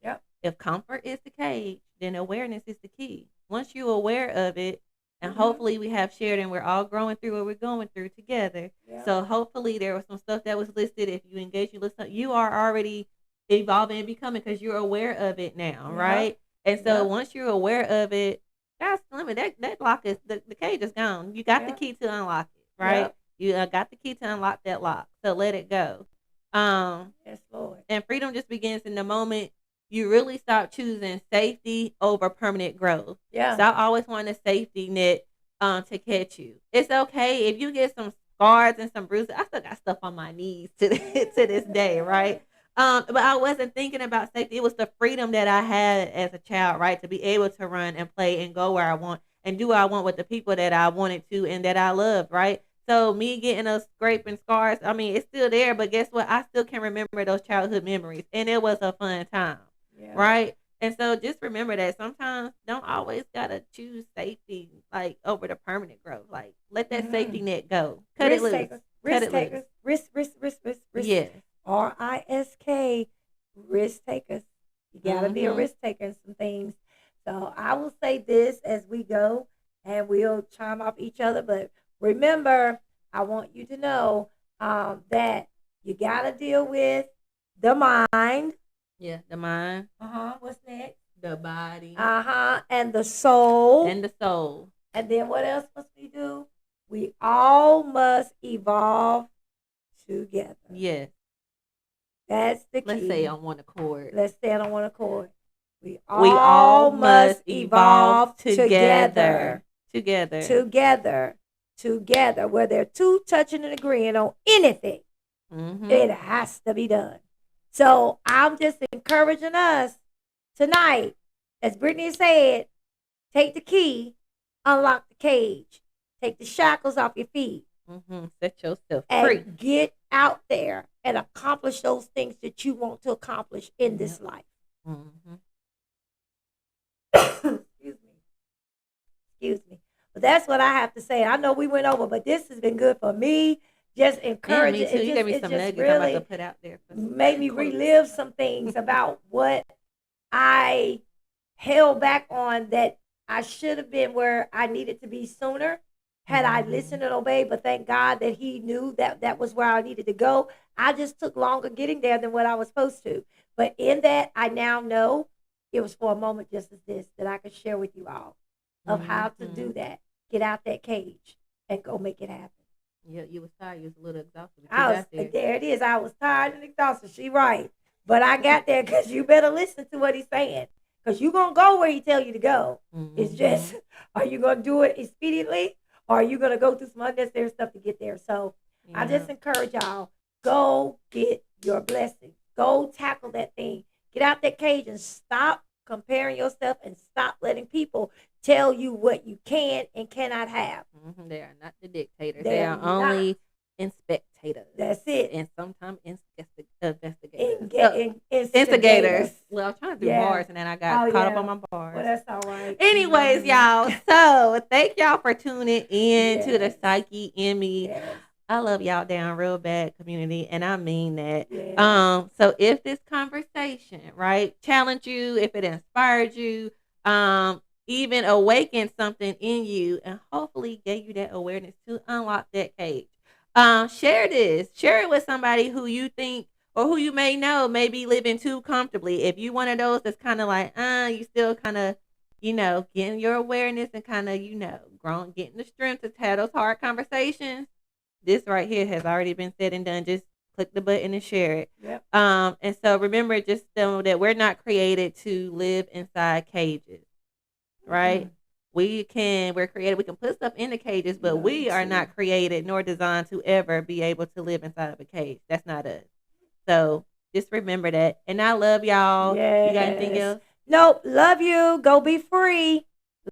S2: Yep.
S1: If comfort is the cage, then awareness is the key. Once you're aware of it, and hopefully we have shared and we're all growing through what we're going through together. Yep. So hopefully there was some stuff that was listed. If you engage, you listen, you are already evolving and becoming because you're aware of it now, right? And so once you're aware of it, that's limit. That lock is the cage is gone. You got the key to unlock it, right? You got the key to unlock that lock. So let it go.
S2: Yes, Lord.
S1: And freedom just begins in the moment you really stop choosing safety over permanent growth.
S2: Yeah.
S1: So I always want a safety net to catch you. It's okay if you get some scars and some bruises. I still got stuff on my knees to this day, right? But I wasn't thinking about safety. It was the freedom that I had as a child, right? To be able to run and play and go where I want And do I want with the people that I wanted to and that I love, right? So me getting a scrape and scars, I mean, it's still there, but guess what? I still can remember those childhood memories, and it was a fun time,
S2: Yeah.
S1: right? And so just remember that sometimes don't always gotta choose safety like over the permanent growth. Like let that safety net go, cut it
S2: Risk
S1: loose,
S2: takers.
S1: cut
S2: Risk
S1: it loose.
S2: takers. Risk.
S1: Yes.
S2: RISK. Risk takers. You gotta be a
S1: Mm-hmm.
S2: risk taker in some things. So I will say this as we go, and we'll chime off each other. But remember, I want you to know that you gotta deal with the mind.
S1: Yeah, the mind,
S2: What's next?
S1: the body,
S2: And the soul.
S1: and the soul.
S2: And then what else must we do? We all must evolve together.
S1: Yes.
S2: That's the key.
S1: Let's say on one accord.
S2: Let's stand on one accord. We
S1: We all
S2: all
S1: must
S2: must
S1: evolve
S2: evolve
S1: together.
S2: together.
S1: Together.
S2: Together. Where they're two touching and agreeing on anything,
S1: Mm-hmm.
S2: it has to be done. So I'm just encouraging us tonight, as Brittany said, take the key, unlock the cage, take the shackles off your feet,
S1: Mm-hmm. Set yourself
S2: and
S1: free.
S2: get out there and accomplish those things that you want to accomplish in this life.
S1: Mm-hmm.
S2: Excuse me. But that's what I have to say. I know we went over, but this has been good for me. Just
S1: Yeah,
S2: encouraging.
S1: me too. You gave me some nuggets I'm about to put out there.
S2: Made me relive some things about what I held back on that I should have been where I needed to be sooner had I listened and obeyed. But thank God that He knew that that was where I needed to go. I just took longer getting there than what I was supposed to. But in that, I now know it was for a moment just as this that I could share with you all of how to do that. Get out that cage and go make it happen.
S1: Yeah, you was tired. You was a little exhausted.
S2: There it is. I was tired and exhausted. She right. But I got there because you better listen to what he's saying. Because you're going to go where he tell you to go.
S1: Mm-hmm.
S2: It's just, are you going to do it expediently? Or are you going to go through some unnecessary stuff to get there? So I just encourage y'all, go get your blessing. Go tackle that thing. Get out that cage and stop comparing yourself and stop letting people tell you what you can and cannot have.
S1: Mm-hmm. They are not the dictators. They are only spectators.
S2: That's it.
S1: And sometimes investigators.
S2: Instigators.
S1: Well, I was trying to do bars and then I got caught up on my bars.
S2: Well, that's all right.
S1: Anyways, y'all. So thank y'all for tuning in to the PsycHE In Me.
S2: Yes.
S1: I love y'all down real bad community, and I mean that.
S2: Yes.
S1: So if this conversation, right, challenged you, if it inspired you, even awakened something in you, and hopefully gave you that awareness to unlock that cage. Share this. Share it with somebody who you think or who you may know may be living too comfortably. If you one of those that's kind of like, you still kind of, getting your awareness and kind of, growing, getting the strength to have those hard conversations. This right here has already been said and done. Just click the button and share it.
S2: Yep.
S1: And so remember, just know that we're not created to live inside cages, right? Mm-hmm. We're created, we can put stuff in the cages, but we are not created nor designed to ever be able to live inside of a cage. That's not us. So just remember that. And I love y'all. Yes. You got anything else?
S2: Nope. Love you. Go be free.